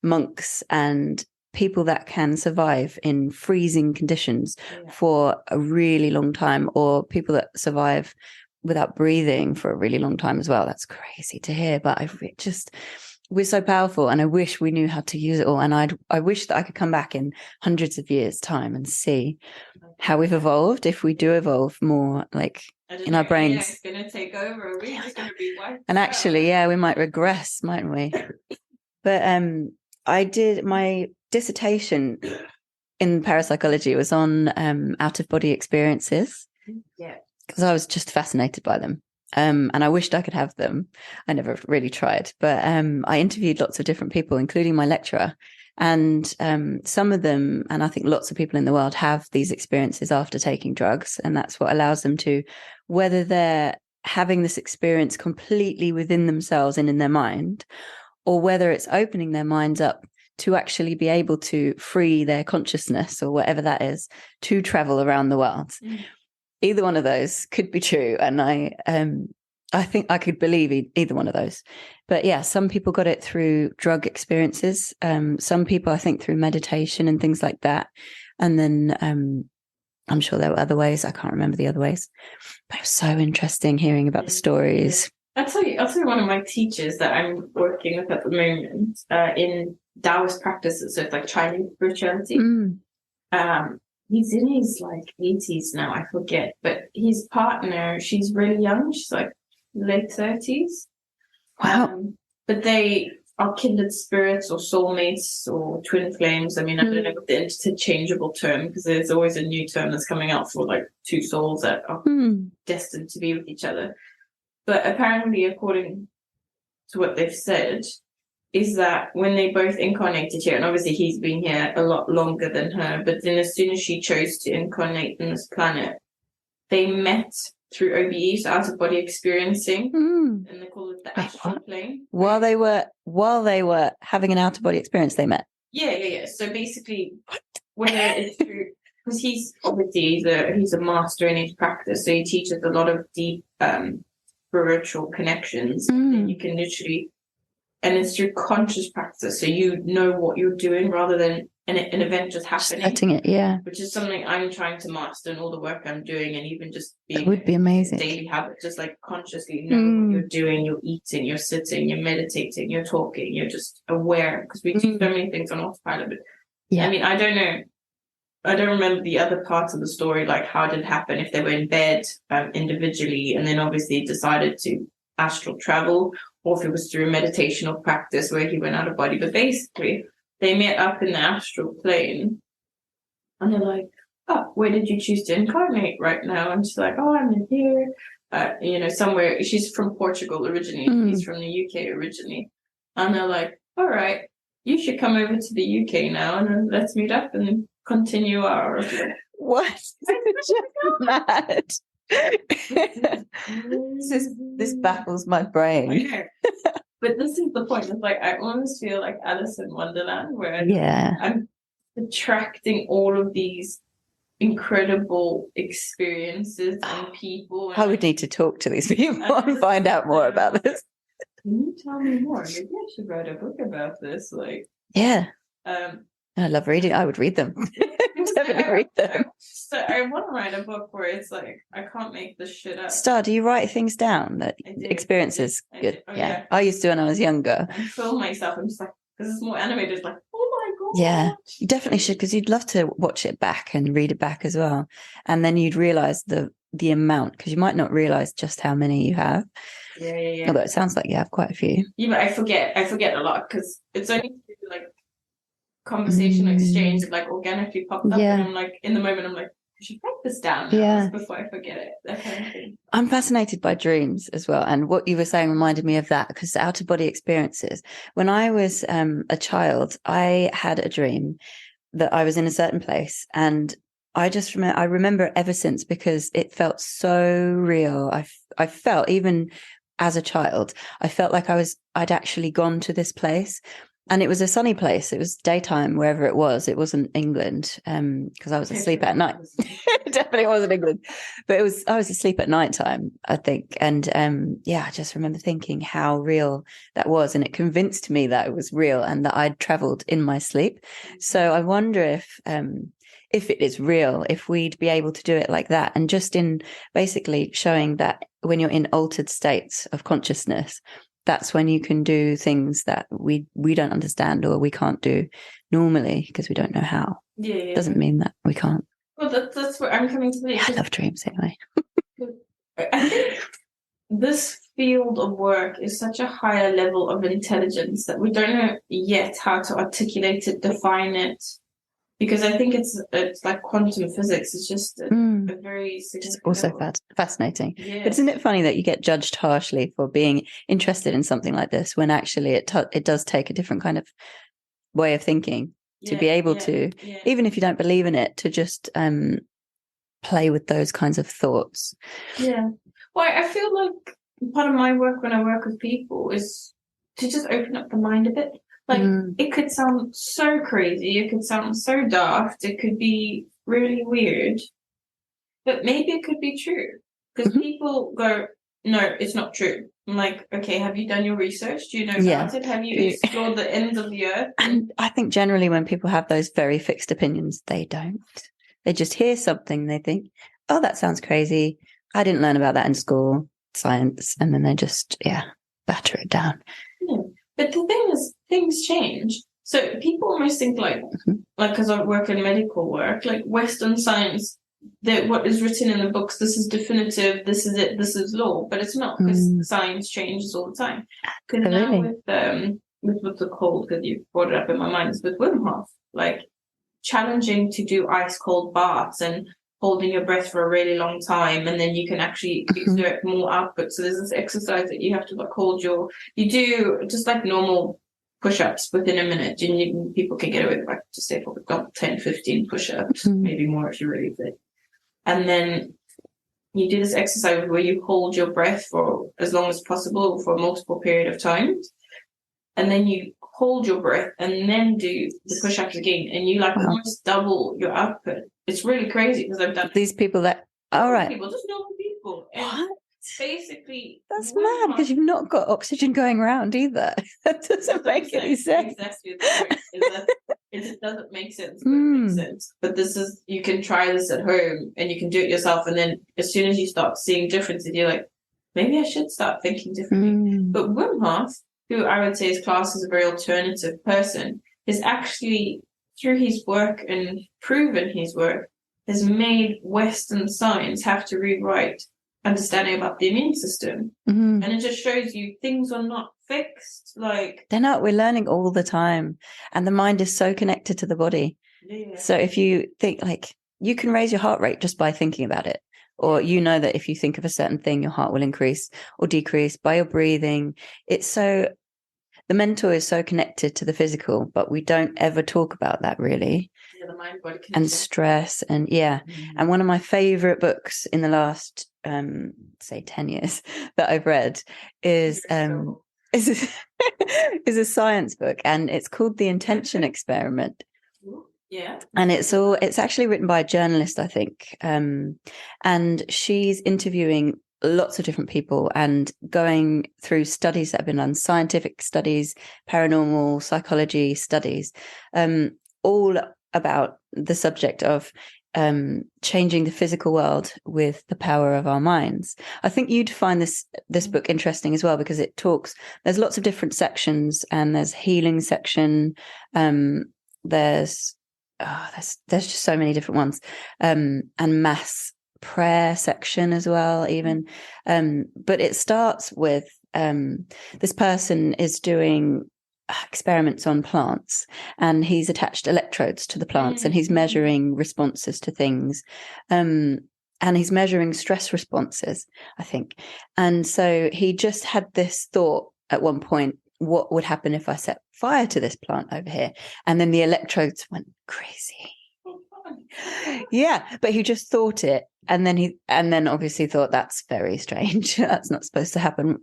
[SPEAKER 2] monks and people that can survive in freezing conditions for a really long time, or people that survive without breathing for a really long time as well. That's crazy to hear, but we're so powerful, and I wish we knew how to use it all. And I wish that I could come back in hundreds of years' time and see how we've evolved, if we do evolve more, like in our brains.
[SPEAKER 3] Yeah, it's going to take over. We're just going to be wiped
[SPEAKER 2] and actually, we might regress, mightn't we? But I did my dissertation in parapsychology was on out-of-body experiences.
[SPEAKER 3] Yeah.
[SPEAKER 2] Because I was just fascinated by them. And I wished I could have them. I never really tried. But I interviewed lots of different people, including my lecturer. And some of them, and I think lots of people in the world, have these experiences after taking drugs. And that's what allows them to, whether they're having this experience completely within themselves and in their mind, or whether it's opening their minds up to actually be able to free their consciousness or whatever that is to travel around the world. Either one of those could be true. And I think I could believe either one of those. But yeah, some people got it through drug experiences. Some people, I think, through meditation and things like that. And then I'm sure there were other ways. I can't remember the other ways. But it was so interesting hearing about the stories.
[SPEAKER 3] I'll tell you one of my teachers that I'm working with at the moment in Taoist practices, so it's like Chinese spirituality. He's in his like 80s now, I forget, but his partner, she's really young, she's like late 30s.
[SPEAKER 2] Wow.
[SPEAKER 3] But they are kindred spirits or soulmates or twin flames. I mean, I don't know what the interchangeable term, because there's always a new term that's coming out for like two souls that are destined to be with each other. But apparently, according to what they've said, is that when they both incarnated here, and obviously he's been here a lot longer than her, but then as soon as she chose to incarnate in this planet, they met through OBE, so out-of-body experiencing, and they call it the astral plane.
[SPEAKER 2] While they were having an out-of-body experience, they met.
[SPEAKER 3] Yeah. So basically, whether it's through, because he's obviously he's a master in his practice, so he teaches a lot of deep spiritual connections, and you can literally, and it's through conscious practice, so you know what you're doing rather than an event just happening.
[SPEAKER 2] Setting it, yeah.
[SPEAKER 3] Which is something I'm trying to master, and all the work I'm doing, and even just being,
[SPEAKER 2] it would be amazing.
[SPEAKER 3] Daily habit, just like consciously know what you're doing. You're eating, you're sitting, you're meditating, you're talking, you're just aware, because we do so many things on autopilot. But yeah, I mean, I don't know. I don't remember the other parts of the story, like how did it happen, if they were in bed individually and then obviously decided to astral travel, or if it was through a meditational practice where he went out of body. But basically, they met up in the astral plane, and they're like, oh, where did you choose to incarnate right now? And she's like, oh, I'm in here, somewhere. She's from Portugal originally. He's from the UK originally. And they're like, all right, you should come over to the UK now, and then let's meet up and continue our...
[SPEAKER 2] What? Just mad. This baffles my brain.
[SPEAKER 3] But this is the point. It's like I almost feel like Alice in Wonderland, where I'm attracting all of these incredible experiences and people. And
[SPEAKER 2] I would need to talk to these people and find out more about this.
[SPEAKER 3] Can you tell me more? Maybe I should write a book about this.
[SPEAKER 2] I love reading. I would read them. Definitely read them.
[SPEAKER 3] So I want to write a book where it's like, I can't make this shit up.
[SPEAKER 2] Star, do you write things down? That experiences? Good.
[SPEAKER 3] Oh,
[SPEAKER 2] yeah. I used to when I was younger.
[SPEAKER 3] I film myself. I'm just like, because it's more animated, like, oh my God.
[SPEAKER 2] Yeah, you definitely should, because you'd love to watch it back and read it back as well. And then you'd realize the amount, because you might not realize just how many you have.
[SPEAKER 3] Yeah.
[SPEAKER 2] Although it sounds like you have quite a few.
[SPEAKER 3] Yeah, but I forget a lot, because it's only like conversation exchange that like organically popped up, and I'm like, in the moment I'm like, I should write this down now before I forget it, that kind of thing. I'm
[SPEAKER 2] fascinated by dreams as well, and what you were saying reminded me of that, because out of body experiences, when I was a child, I had a dream that I was in a certain place, and I remember it ever since, because it felt so real. I felt, even as a child, I felt like I'd actually gone to this place. And it was a sunny place. It was daytime, wherever it was. It wasn't England, because I was asleep at night. definitely wasn't England. But I was asleep at night time, I think. And I just remember thinking how real that was. And it convinced me that it was real and that I'd traveled in my sleep. So I wonder if it is real, if we'd be able to do it like that. And just in basically showing that when you're in altered states of consciousness, that's when you can do things that we don't understand or we can't do normally because we don't know how.
[SPEAKER 3] Yeah.
[SPEAKER 2] Doesn't mean that we can't.
[SPEAKER 3] Well, that's where I'm coming to.
[SPEAKER 2] I love dreams anyway.
[SPEAKER 3] I think this field of work is such a higher level of intelligence that we don't know yet how to articulate it, define it. Because I think it's like quantum physics. It's just a very
[SPEAKER 2] It's also fascinating.
[SPEAKER 3] Yeah.
[SPEAKER 2] But isn't it funny that you get judged harshly for being interested in something like this when actually it does take a different kind of way of thinking to be able to, even if you don't believe in it, to just play with those kinds of thoughts.
[SPEAKER 3] Yeah. Well, I feel like part of my work when I work with people is to just open up the mind a bit. Like, it could sound so crazy, it could sound so daft, it could be really weird, but maybe it could be true. Because people go, no, it's not true. I'm like, okay, have you done your research? Do you know about it? Have you explored the ends of the earth?
[SPEAKER 2] And I think generally when people have those very fixed opinions, they don't. They just hear something, they think, oh, that sounds crazy. I didn't learn about that in school, science. And then they just, batter it down.
[SPEAKER 3] Yeah. But the thing is, things change. So people almost think like because I work in medical work, like Western science, that what is written in the books, this is definitive, this is it, this is law. But it's not, because science changes all the time. Because now with what's it called, because you brought it up in my mind, is with Wim Hof, like challenging to do ice cold baths and holding your breath for a really long time, and then you can actually exert more output. So there's this exercise that you have to like you do just like normal push-ups within a minute, and people can get away with like, just say for example 10, 15 push-ups, maybe more if you're really fit. And then you do this exercise where you hold your breath for as long as possible for a multiple period of times, and then you hold your breath and then do the push-ups again, and you like almost double your output. It's really crazy because I've done
[SPEAKER 2] these people that
[SPEAKER 3] people, just normal people. And
[SPEAKER 2] what?
[SPEAKER 3] Basically,
[SPEAKER 2] That's mad because you've not got oxygen going around either. That doesn't make any sense.
[SPEAKER 3] Exactly. It just doesn't make sense. But it makes sense. But you can try this at home and you can do it yourself. And then as soon as you start seeing differences, you're like, maybe I should start thinking differently. But Wim Hof, who I would say is classed as a very alternative person, is actually, through his work and proven his work, has made Western science have to rewrite understanding about the immune system. And it just shows you things are not fixed. Like,
[SPEAKER 2] they're not. We're learning all the time. And the mind is so connected to the body. Yeah. So if you think, like, you can raise your heart rate just by thinking about it. Or you know that if you think of a certain thing, your heart will increase or decrease by your breathing. The mental is so connected to the physical, but we don't ever talk about that really.
[SPEAKER 3] Yeah, the mind body connection.
[SPEAKER 2] And stress and And one of my favorite books in the last say 10 years that I've read is a science book, and it's called The Intention Experiment.
[SPEAKER 3] Yeah.
[SPEAKER 2] And it's actually written by a journalist, I think. And she's interviewing lots of different people and going through studies that have been done, scientific studies, paranormal psychology studies, all about the subject of changing the physical world with the power of our minds. I think you'd find this book interesting as well, because there's lots of different sections, and there's healing section, there's just so many different ones, and mass prayer section as well, even. But it starts with this person is doing experiments on plants, and he's attached electrodes to the plants, and he's measuring responses to things, and he's measuring stress responses, I think. And so he just had this thought at one point, what would happen if I set fire to this plant over here? And then the electrodes went crazy. Yeah, but he just thought it, and then obviously thought, that's very strange. That's not supposed to happen.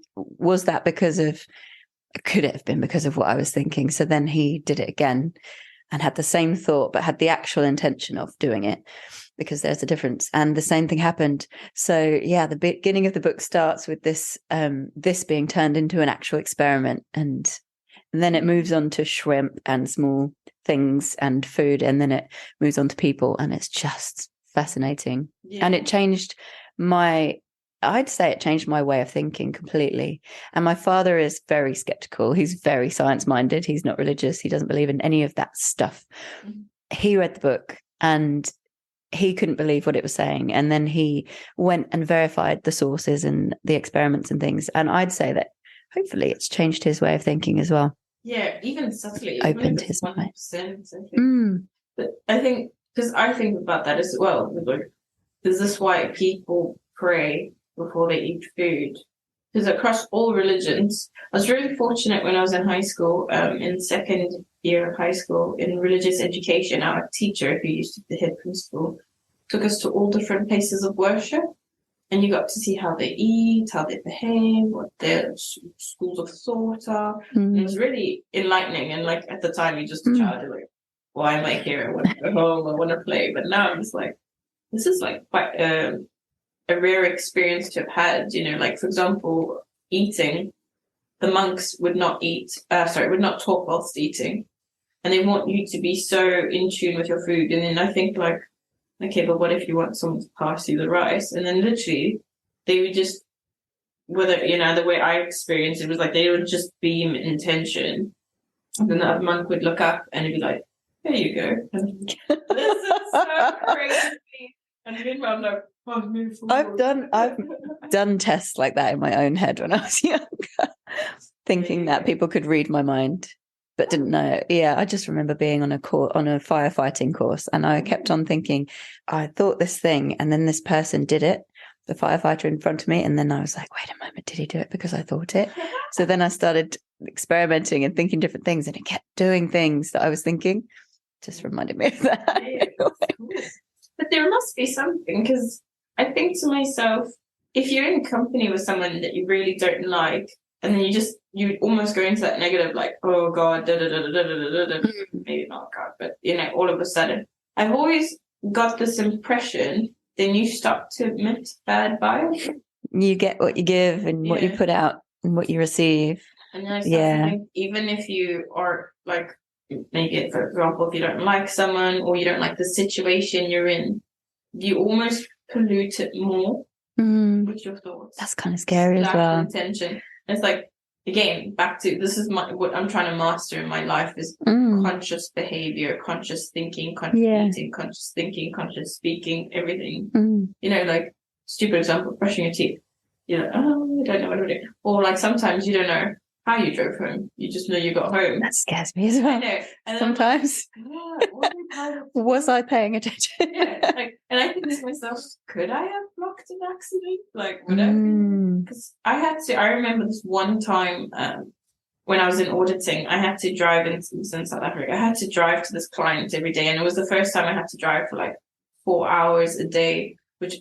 [SPEAKER 2] Could it have been because of what I was thinking? So then he did it again and had the same thought, but had the actual intention of doing it. because there's a difference. And the same thing happened. So yeah, the beginning of the book starts with this this being turned into an actual experiment, and then it moves on to shrimp and small things and food, and then it moves on to people, and it's just fascinating. And it changed I'd say it changed my way of thinking completely. And my father is very skeptical. He's very science-minded. He's not religious. He doesn't believe in any of that stuff. He read the book and he couldn't believe what it was saying. And then he went and verified the sources and the experiments and things. And I'd say that hopefully it's changed his way of thinking as well.
[SPEAKER 3] Yeah, even subtly.
[SPEAKER 2] Opened his mind.
[SPEAKER 3] But I think, because I think about that as well. Like, is this why people pray before they eat food? Because across all religions, I was really fortunate when I was in high school, in second year of high school, in religious education, our teacher, who used to be the head principal, took us to all different places of worship. And you got to see how they eat, how they behave, what their schools of thought are. It was really enlightening. And like at the time, you're just a child, you're like, why am I here? I want to go home, I want to play. But now I'm just like, this is like quite a rare experience to have had. You know, like for example, eating. The monks would not talk whilst eating. And they want you to be so in tune with your food. And then I think like, okay, but what if you want someone to pass you the rice? And then literally they would just, whether, you know, the way I experienced it was like they would just beam intention. And then the monk would look up and he'd be like, there you go. And this is so crazy. And meanwhile, I'm like, oh, move forward.
[SPEAKER 2] I've done tests like that in my own head when I was younger, thinking that people could read my mind, but didn't know. Yeah, I just remember being on a firefighting course, and I kept on thinking, I thought this thing, and then this person did it, the firefighter in front of me, and then I was like, wait a moment, did he do it because I thought it? So then I started experimenting and thinking different things, and it kept doing things that I was thinking. Just reminded me of that.
[SPEAKER 3] Yeah. But there must be something, because I think to myself, if you're in company with someone that you really don't like, and then you almost go into that negative, like, oh God, maybe not God, but you know, all of a sudden, I've always got this impression, then you start to emit bad vibes.
[SPEAKER 2] You get what you give and what you put out and what you receive.
[SPEAKER 3] And I start to think, even if you are like, maybe for example, if you don't like someone or you don't like the situation you're in, you almost pollute it more with your thoughts.
[SPEAKER 2] That's kind of scary as well.
[SPEAKER 3] Intention. It's like, again, back to, this is what I'm trying to master in my life is conscious behavior, conscious thinking, conscious eating, conscious thinking, conscious speaking, everything. You know, like, stupid example, brushing your teeth. You're like, oh, I don't know what to do. Or like sometimes you don't know how you drove home. You just know you got home.
[SPEAKER 2] That scares me as well.
[SPEAKER 3] I know. And
[SPEAKER 2] sometimes. Was I paying attention?
[SPEAKER 3] And I think to myself, could I have blocked an accident? Like, would I? Because I remember this one time when I was in auditing, I had to drive in South Africa. I had to drive to this client every day. And it was the first time I had to drive for like 4 hours a day, which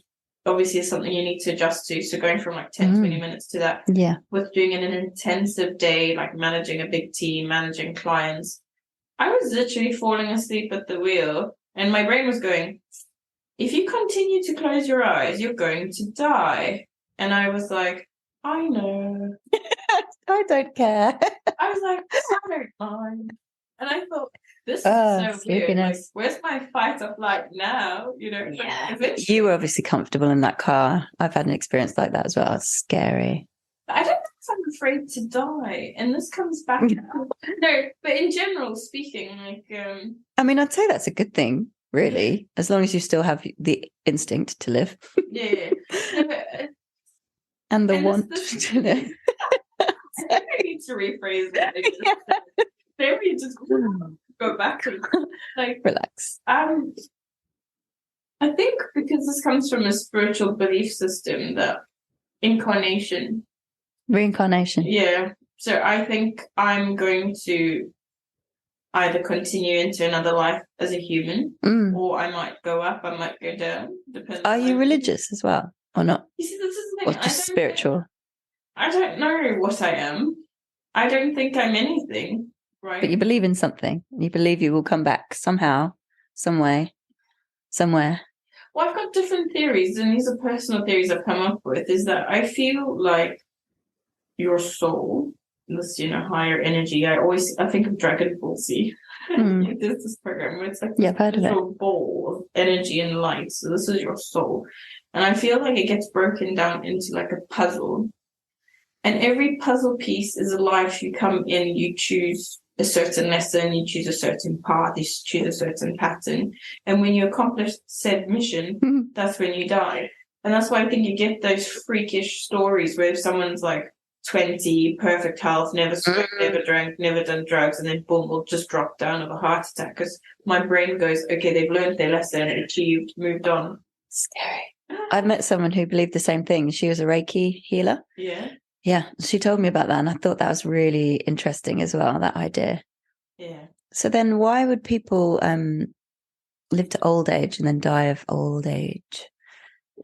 [SPEAKER 3] obviously is something you need to adjust to. So going from like 10, 20 minutes to that with doing an intensive day, like managing a big team, managing clients, I was literally falling asleep at the wheel and my brain was going, if you continue to close your eyes, you're going to die. And I was like, I know.
[SPEAKER 2] I don't care.
[SPEAKER 3] I was like, I don't mind. And I thought, this is so weird. Like, where's my fight or flight now? You know,
[SPEAKER 2] you were obviously comfortable in that car. I've had an experience like that as well. It's scary.
[SPEAKER 3] I don't think I'm afraid to die, and this comes back. No, but in general speaking, like,
[SPEAKER 2] I mean, I'd say that's a good thing, really, as long as you still have the instinct to live.
[SPEAKER 3] Yeah. No, but,
[SPEAKER 2] and the want to live.
[SPEAKER 3] I need to rephrase that. Maybe just go back and like
[SPEAKER 2] relax.
[SPEAKER 3] I think because this comes from a spiritual belief system that reincarnation. Yeah. So I think I'm going to either continue into another life as a human, or I might go up, I might go down. Depends.
[SPEAKER 2] Are you religious as well, or not?
[SPEAKER 3] You see, this is the thing.
[SPEAKER 2] Or just spiritual?
[SPEAKER 3] I don't know what I am. I don't think I'm anything. Right.
[SPEAKER 2] But you believe in something. You believe you will come back somehow, some way, somewhere.
[SPEAKER 3] Well, I've got different theories, and these are personal theories I've come up with, is that I feel like your soul, this, higher energy. I think of Dragon Ball Z. There's this program where it's like
[SPEAKER 2] I've heard of it.
[SPEAKER 3] little ball of energy and light. So this is your soul. And I feel like it gets broken down into like a puzzle. And every puzzle piece is a life. You come in, you choose a certain lesson, you choose a certain path, you choose a certain pattern. And when you accomplish said mission, that's when you die. And that's why I think you get those freakish stories where someone's like 20, perfect health, never smoked, never drank, never done drugs, and then boom, will just drop down of a heart attack because my brain goes, okay, they've learned their lesson, achieved, moved on.
[SPEAKER 2] Scary. I've met someone who believed the same thing. She was a Reiki healer.
[SPEAKER 3] Yeah.
[SPEAKER 2] Yeah, she told me about that, and I thought that was really interesting as well, that idea.
[SPEAKER 3] Yeah.
[SPEAKER 2] So then why would people live to old age and then die of old age?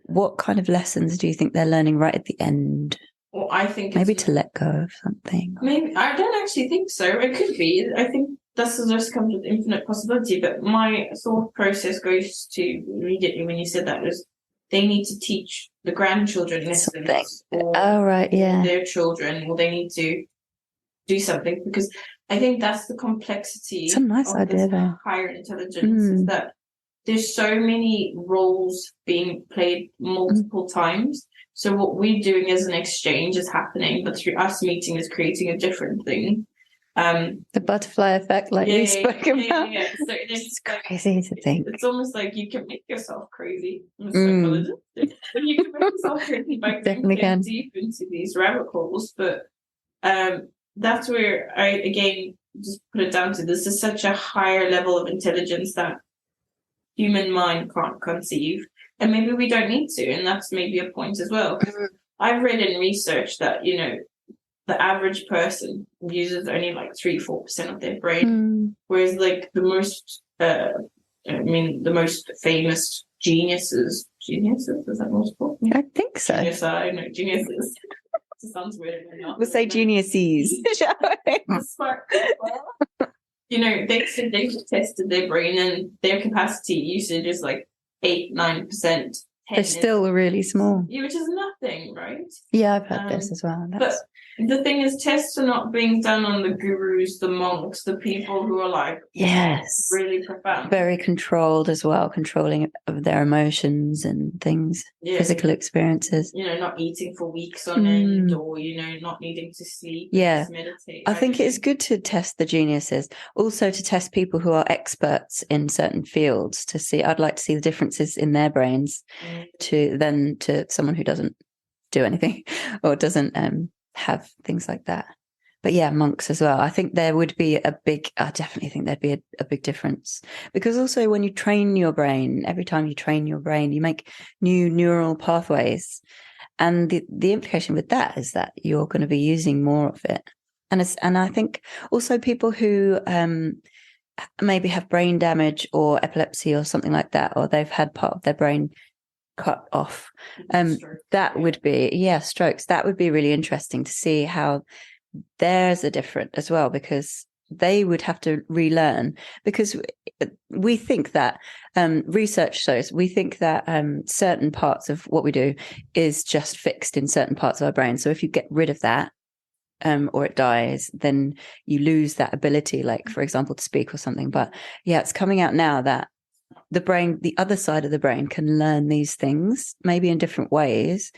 [SPEAKER 2] What kind of lessons do you think they're learning right at the end?
[SPEAKER 3] Well, I think
[SPEAKER 2] maybe to let go of something.
[SPEAKER 3] Maybe I don't actually think so. It could be. I think this just comes with infinite possibility. But my thought process goes to immediately when you said that was they need to teach the grandchildren lessons, or
[SPEAKER 2] their
[SPEAKER 3] children, or they need to do something, because I think that's the complexity.
[SPEAKER 2] It's a nice idea, though.
[SPEAKER 3] Higher intelligence is that there's so many roles being played multiple times. So what we're doing as an exchange is happening, but through us meeting is creating a different thing.
[SPEAKER 2] The butterfly effect, like you spoke about.
[SPEAKER 3] Yeah. So
[SPEAKER 2] it's crazy to think.
[SPEAKER 3] It's almost like you can make yourself crazy. I'm a psychologist. But you can make yourself crazy by going deep into these rabbit holes. But that's where I, again, just put it down to this is such a higher level of intelligence that human mind can't conceive. And maybe we don't need to, and that's maybe a point as well. I've read in research that, the average person uses only like 3-4% of their brain, whereas like the most, the most famous geniuses, is that what it's called?
[SPEAKER 2] I think so.
[SPEAKER 3] Geniuses. It sounds weird.
[SPEAKER 2] We'll say geniuses.
[SPEAKER 3] Smart people. They've tested their brain, and their capacity usage is like 8-9%.
[SPEAKER 2] They're still really small.
[SPEAKER 3] Yeah, which is nothing, right?
[SPEAKER 2] Yeah, I've heard this as well.
[SPEAKER 3] But the thing is, tests are not being done on the gurus, the monks, the people who are like, really profound.
[SPEAKER 2] Very controlled as well, controlling of their emotions and things, physical experiences.
[SPEAKER 3] Not eating for weeks on end, or, not needing to sleep.
[SPEAKER 2] Yeah.
[SPEAKER 3] Meditate.
[SPEAKER 2] I think it's good to test the geniuses, also to test people who are experts in certain fields to see. I'd like to see the differences in their brains to someone who doesn't do anything or doesn't have things like that. But yeah, monks as well. I think there would be I definitely think there'd be a big difference, because also when you train your brain, every time you train your brain, you make new neural pathways. And the implication with that is that you're going to be using more of it. And I think also people who maybe have brain damage or epilepsy or something like that, or they've had part of their brain cut off, that would be strokes. That would be really interesting to see how theirs are different as well, because they would have to relearn, because we think that research shows we think that certain parts of what we do is just fixed in certain parts of our brain. So if you get rid of that or it dies, then you lose that ability, like for example to speak or something. But it's coming out now that the brain, the other side of the brain, can learn these things maybe in different ways,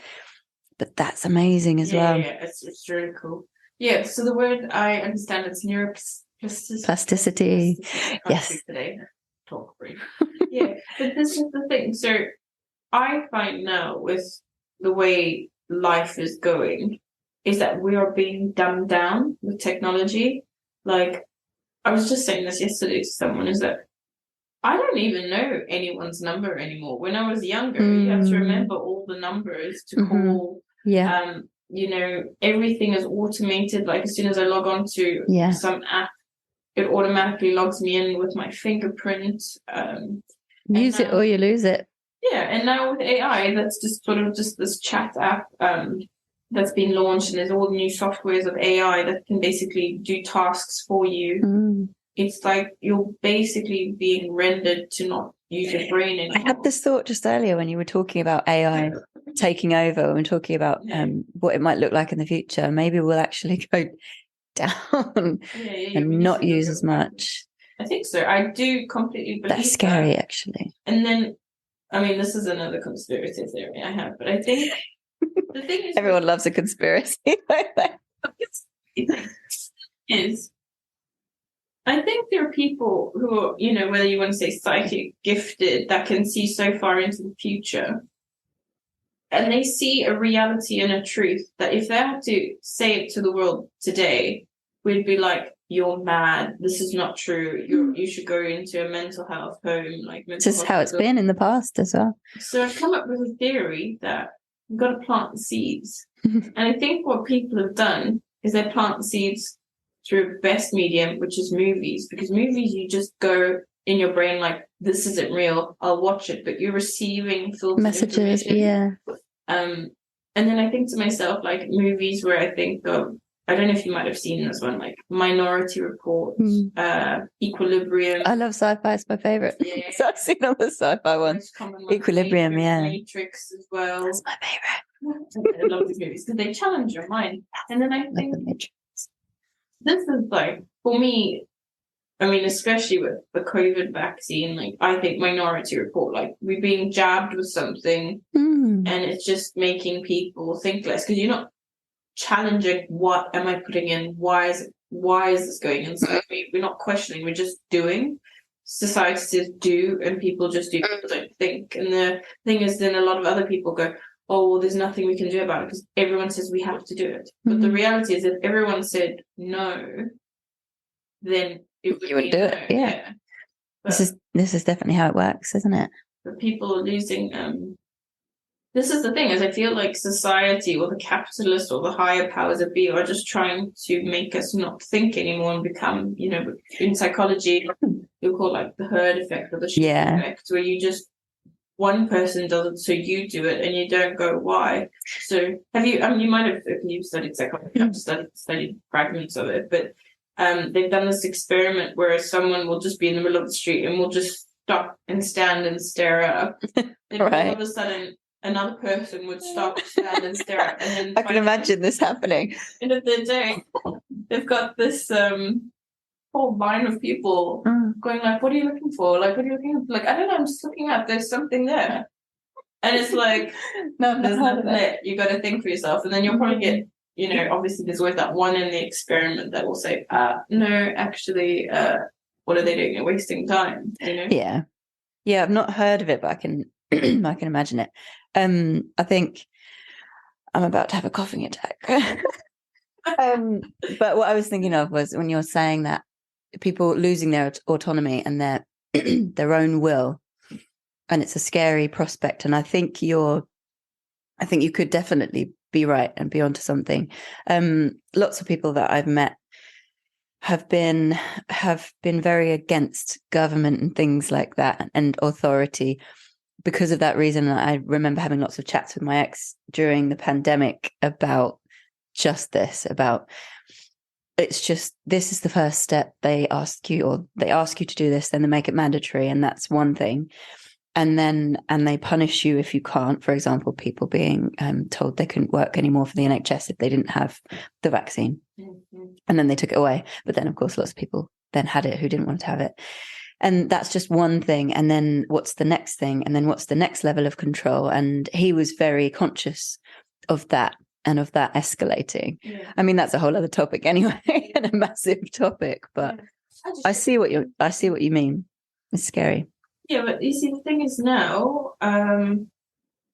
[SPEAKER 2] but that's amazing as well.
[SPEAKER 3] Yeah, it's really cool. Yeah, so the word I understand, it's
[SPEAKER 2] plasticity. Yes.
[SPEAKER 3] Today. Talk brief. Yeah, but this is the thing. So I find now with the way life is going is that we are being dumbed down with technology. Like, I was just saying this yesterday to someone, is that I don't even know anyone's number anymore. When I was younger, you have to remember all the numbers to call. Yeah. Everything is automated. Like as soon as I log on to some app, it automatically logs me in with my fingerprint.
[SPEAKER 2] Use it or you lose it.
[SPEAKER 3] Yeah, and now with AI, that's just sort of just this chat app that's been launched, and there's all new softwares of AI that can basically do tasks for you. it's like you're basically being rendered to not use your brain anymore.
[SPEAKER 2] I had this thought just earlier when you were talking about AI taking over and talking about what it might look like in the future. Maybe we'll actually go down and not use as much.
[SPEAKER 3] I think so. I do completely believe
[SPEAKER 2] that's scary, actually.
[SPEAKER 3] And then, I mean, this is another conspiracy theory I have, but I think the thing is,
[SPEAKER 2] everyone loves a conspiracy.
[SPEAKER 3] is I think there are people who are, you know, whether you want to say psychic, gifted, that can see so far into the future. And they see a reality and a truth that if they had to say it to the world today, we'd be like, you're mad. This is not true. You should go into a mental health home. Like,
[SPEAKER 2] this is how it's been in the past as well.
[SPEAKER 3] So I've come up with a theory that you've got to plant the seeds. And I think what people have done is they plant the seeds through the best medium, which is movies. Because movies, you just go in your brain like, this isn't real, I'll watch it. But you're receiving filtered
[SPEAKER 2] messages, yeah.
[SPEAKER 3] And then I think to myself, like, movies where I think of, I don't know if you might have seen this one, like Minority Report, Equilibrium.
[SPEAKER 2] I love sci-fi, it's my favourite.
[SPEAKER 3] Yeah.
[SPEAKER 2] So I've seen all the sci-fi ones. Equilibrium,
[SPEAKER 3] Matrix as well.
[SPEAKER 2] That's my favourite.
[SPEAKER 3] I love these movies because they challenge your mind. And then I think this is like, for me, I mean, especially with the COVID vaccine, like, I think Minority Report, like, we're being jabbed with something and it's just making people think less, because you're not challenging, what am I putting in? Why is this going inside me? We're not questioning, we're just doing. Society says do, and people just do, people don't think. And the thing is, then a lot of other people go, oh, well, there's nothing we can do about it because everyone says we have to do it. But the reality is, if everyone said no, then you wouldn't do it.
[SPEAKER 2] Yeah. This is definitely how it works, isn't it?
[SPEAKER 3] But people are losing. This is the thing, is I feel like society or the capitalist or the higher powers that be are just trying to make us not think anymore and become, you know, in psychology, you'll call like the herd effect or the sheep effect, where you just, one person does it, so you do it, and you don't go, why? So have you, I mean, you might have, if you've studied psychology, I've studied fragments of it, but they've done this experiment where someone will just be in the middle of the street and will just stop and stand and stare up. And all of a sudden, another person would stop, stand and stare up. And then
[SPEAKER 2] I can imagine this happening.
[SPEAKER 3] End of the day, they've got this whole line of people going like, what are you looking for? Like, what are you looking for? Like, I don't know, I'm just looking up. There's something there. And it's like, no, there's nothing there. You got to think for yourself. And then you'll probably get, you know, obviously there's always that one in the experiment that will say, no, actually, what are they doing? They're wasting time, you know?
[SPEAKER 2] Yeah. Yeah, I've not heard of it, but I can I can imagine it. I think I'm about to have a coughing attack. But what I was thinking of was when you're saying that people losing their autonomy and their own will, and it's a scary prospect. And I think you could definitely be right and be onto something. Lots of people that I've met have been very against government and things like that and authority. Because of that reason, I remember having lots of chats with my ex during the pandemic about just this, about it's just, this is the first step. They ask you to do this, then they make it mandatory. And that's one thing. And they punish you if you can't. For example, people being told they couldn't work anymore for the NHS if they didn't have the vaccine. Mm-hmm. And then they took it away. But then, of course, lots of people then had it who didn't want to have it. And that's just one thing. And then what's the next thing? And then what's the next level of control? And he was very conscious of that and of that escalating. Yeah. I mean, that's a whole other topic anyway, and a massive topic. But yeah. I see what you mean. It's scary.
[SPEAKER 3] Yeah, but you see, the thing is now,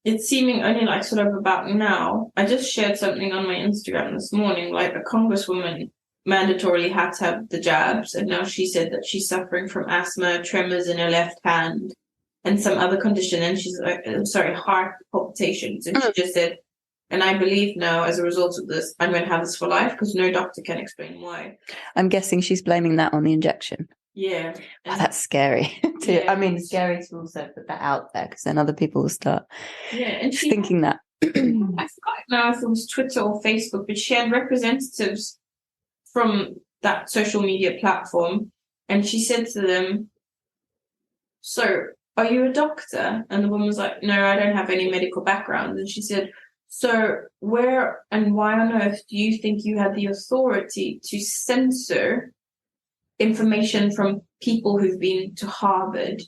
[SPEAKER 3] it's seeming only like sort of about now. I just shared something on my Instagram this morning, like a congresswoman mandatorily had to have the jabs, and now she said that she's suffering from asthma, tremors in her left hand, and some other condition, and she's like, heart palpitations, and she just said, and I believe now as a result of this, I'm going to have this for life because no doctor can explain why.
[SPEAKER 2] I'm guessing she's blaming that on the injection.
[SPEAKER 3] Yeah.
[SPEAKER 2] Oh, that's scary. I mean, it's scary to also put that out there because then other people will start thinking that.
[SPEAKER 3] I forgot now if it was Twitter or Facebook, but she had representatives from that social media platform And she said to them, so are you a doctor? And the woman was like, no, I don't have any medical background. And she said, so where and why on earth do you think you had the authority to censor information from people who've been to Harvard?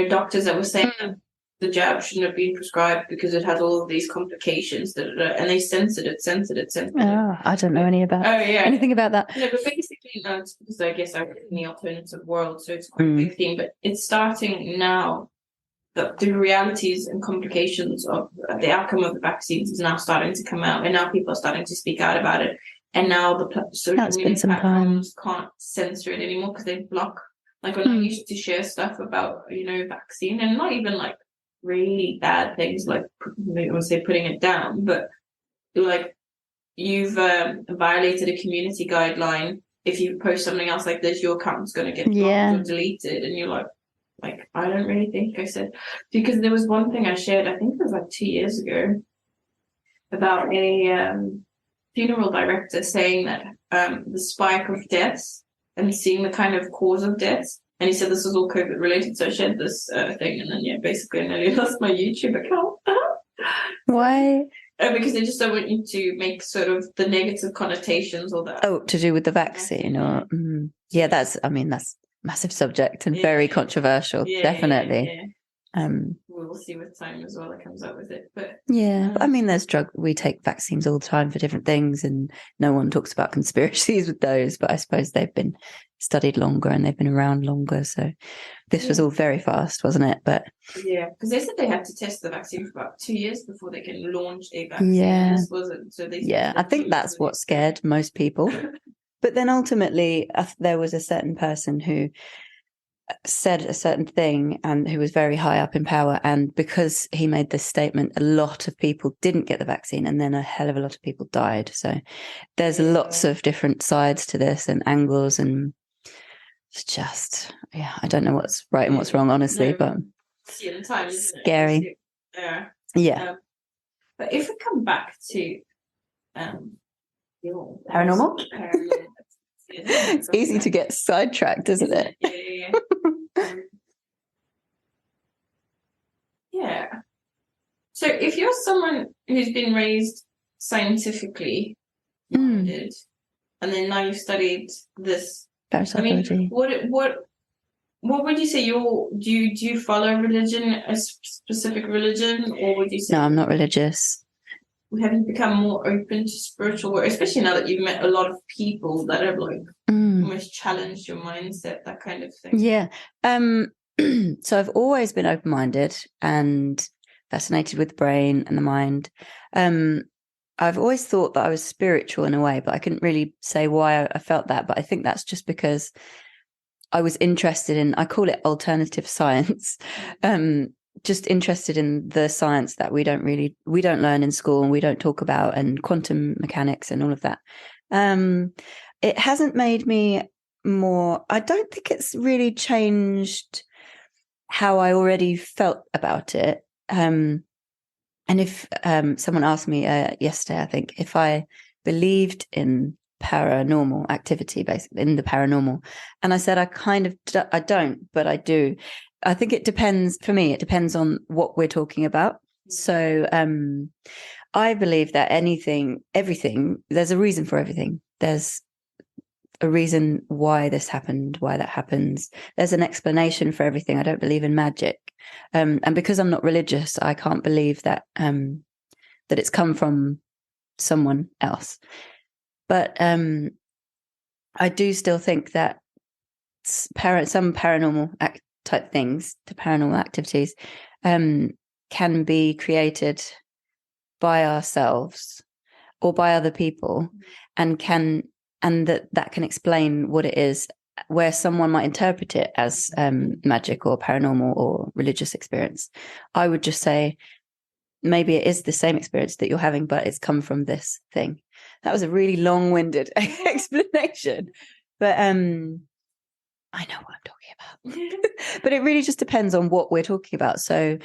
[SPEAKER 3] Doctors that were saying that the jab shouldn't have been prescribed because it has all of these complications, and they censored it.
[SPEAKER 2] Oh, I don't know anything about that.
[SPEAKER 3] No, but basically, no, it's because I guess I live in the alternative world, so it's quite a big thing. But it's starting now that the realities and complications of the outcome of the vaccines is now starting to come out, and now people are starting to speak out about it. And now the social media platforms can't censor it anymore because they block. Like when I used to share stuff about, vaccine, and not even like really bad things, like I would say putting it down, but like you've violated a community guideline. If you post something else like this, your account's going to get blocked or deleted, and you're like I don't really think I said, because there was one thing I shared, I think it was like 2 years ago, about a funeral director saying that the spike of deaths and seeing the kind of cause of deaths, and he said this was all COVID related. So I shared this thing, and then basically I nearly lost my YouTube account.
[SPEAKER 2] Why?
[SPEAKER 3] Because they just don't want you to make sort of the negative connotations or that.
[SPEAKER 2] Oh, to do with the vaccine, or that's massive subject and very controversial. Definitely.
[SPEAKER 3] We'll see with time as well that comes up with it, but
[SPEAKER 2] but there's we take vaccines all the time for different things, and no one talks about conspiracies with those, but I suppose they've been studied longer and they've been around longer, so this was all very fast, wasn't it? But
[SPEAKER 3] because they said they had to test the vaccine for about 2 years before they can launch a vaccine. This wasn't, so they
[SPEAKER 2] I think that's what scared most people. But then ultimately there was a certain person who said a certain thing and who was very high up in power, and because he made this statement, a lot of people didn't get the vaccine, and then a hell of a lot of people died. So there's lots of different sides to this and angles, and it's just I don't know what's right and what's wrong, honestly, but scary.
[SPEAKER 3] But if we come back to
[SPEAKER 2] paranormal, it's easy to get sidetracked, isn't it?
[SPEAKER 3] So if you're someone who's been raised scientifically minded, and then now you've studied this,
[SPEAKER 2] parapsychology,
[SPEAKER 3] what would you say? Do you follow religion, a specific religion, or would you say?
[SPEAKER 2] No, I'm not religious.
[SPEAKER 3] Have you become more open to spiritual work, especially now that you've met a lot of people that have almost challenged your mindset, that kind of thing?
[SPEAKER 2] Yeah. So I've always been open-minded and fascinated with the brain and the mind. I've always thought that I was spiritual in a way, but I couldn't really say why I felt that. But I think that's just because I was interested in, I call it alternative science. Just interested in the science that we don't learn in school and we don't talk about, and quantum mechanics and all of that. It hasn't made me more, I don't think it's really changed how I already felt about it. And if someone asked me yesterday, I think, if I believed in paranormal activity, basically in the paranormal, and I said I don't, but I do. I think it depends, for me, it depends on what we're talking about. So I believe that everything, there's a reason for everything. There's a reason why this happened, why that happens. There's an explanation for everything. I don't believe in magic. And because I'm not religious, I can't believe that that it's come from someone else. But I do still think that some paranormal type things, the paranormal activities, can be created by ourselves or by other people, and that can explain what it is, where someone might interpret it as magic or paranormal or religious experience. I would just say maybe it is the same experience that you're having, but it's come from this thing. That was a really long-winded explanation, but I know what I'm talking about. But it really just depends on what we're talking about. So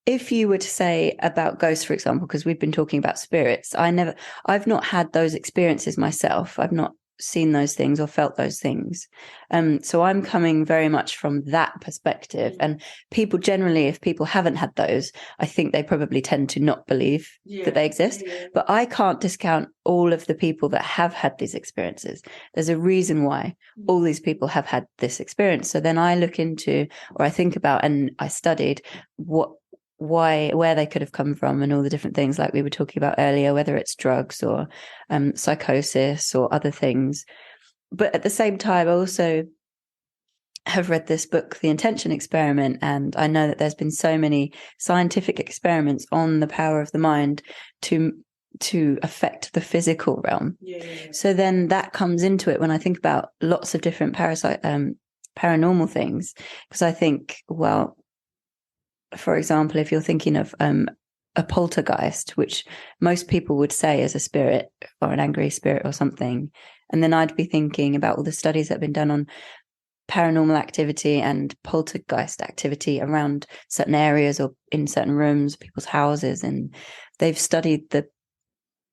[SPEAKER 2] if you were to say about ghosts, for example, because we've been talking about spirits, I've not had those experiences myself. I've not seen those things or felt those things. So I'm coming very much from that perspective. And people generally, if people haven't had those, I think they probably tend to not believe that they exist. But I can't discount all of the people that have had these experiences. There's a reason why all these people have had this experience. So then I look into, or I think about, and I studied where they could have come from and all the different things like we were talking about earlier, whether it's drugs or psychosis or other things. But at the same time, I also have read this book, The Intention Experiment, and I know that there's been so many scientific experiments on the power of the mind to affect the physical realm. So then that comes into it when I think about lots of different paranormal things, because I think, well, for example, if you're thinking of a poltergeist, which most people would say is a spirit or an angry spirit or something, and then I'd be thinking about all the studies that have been done on paranormal activity and poltergeist activity around certain areas or in certain rooms, people's houses, and they've studied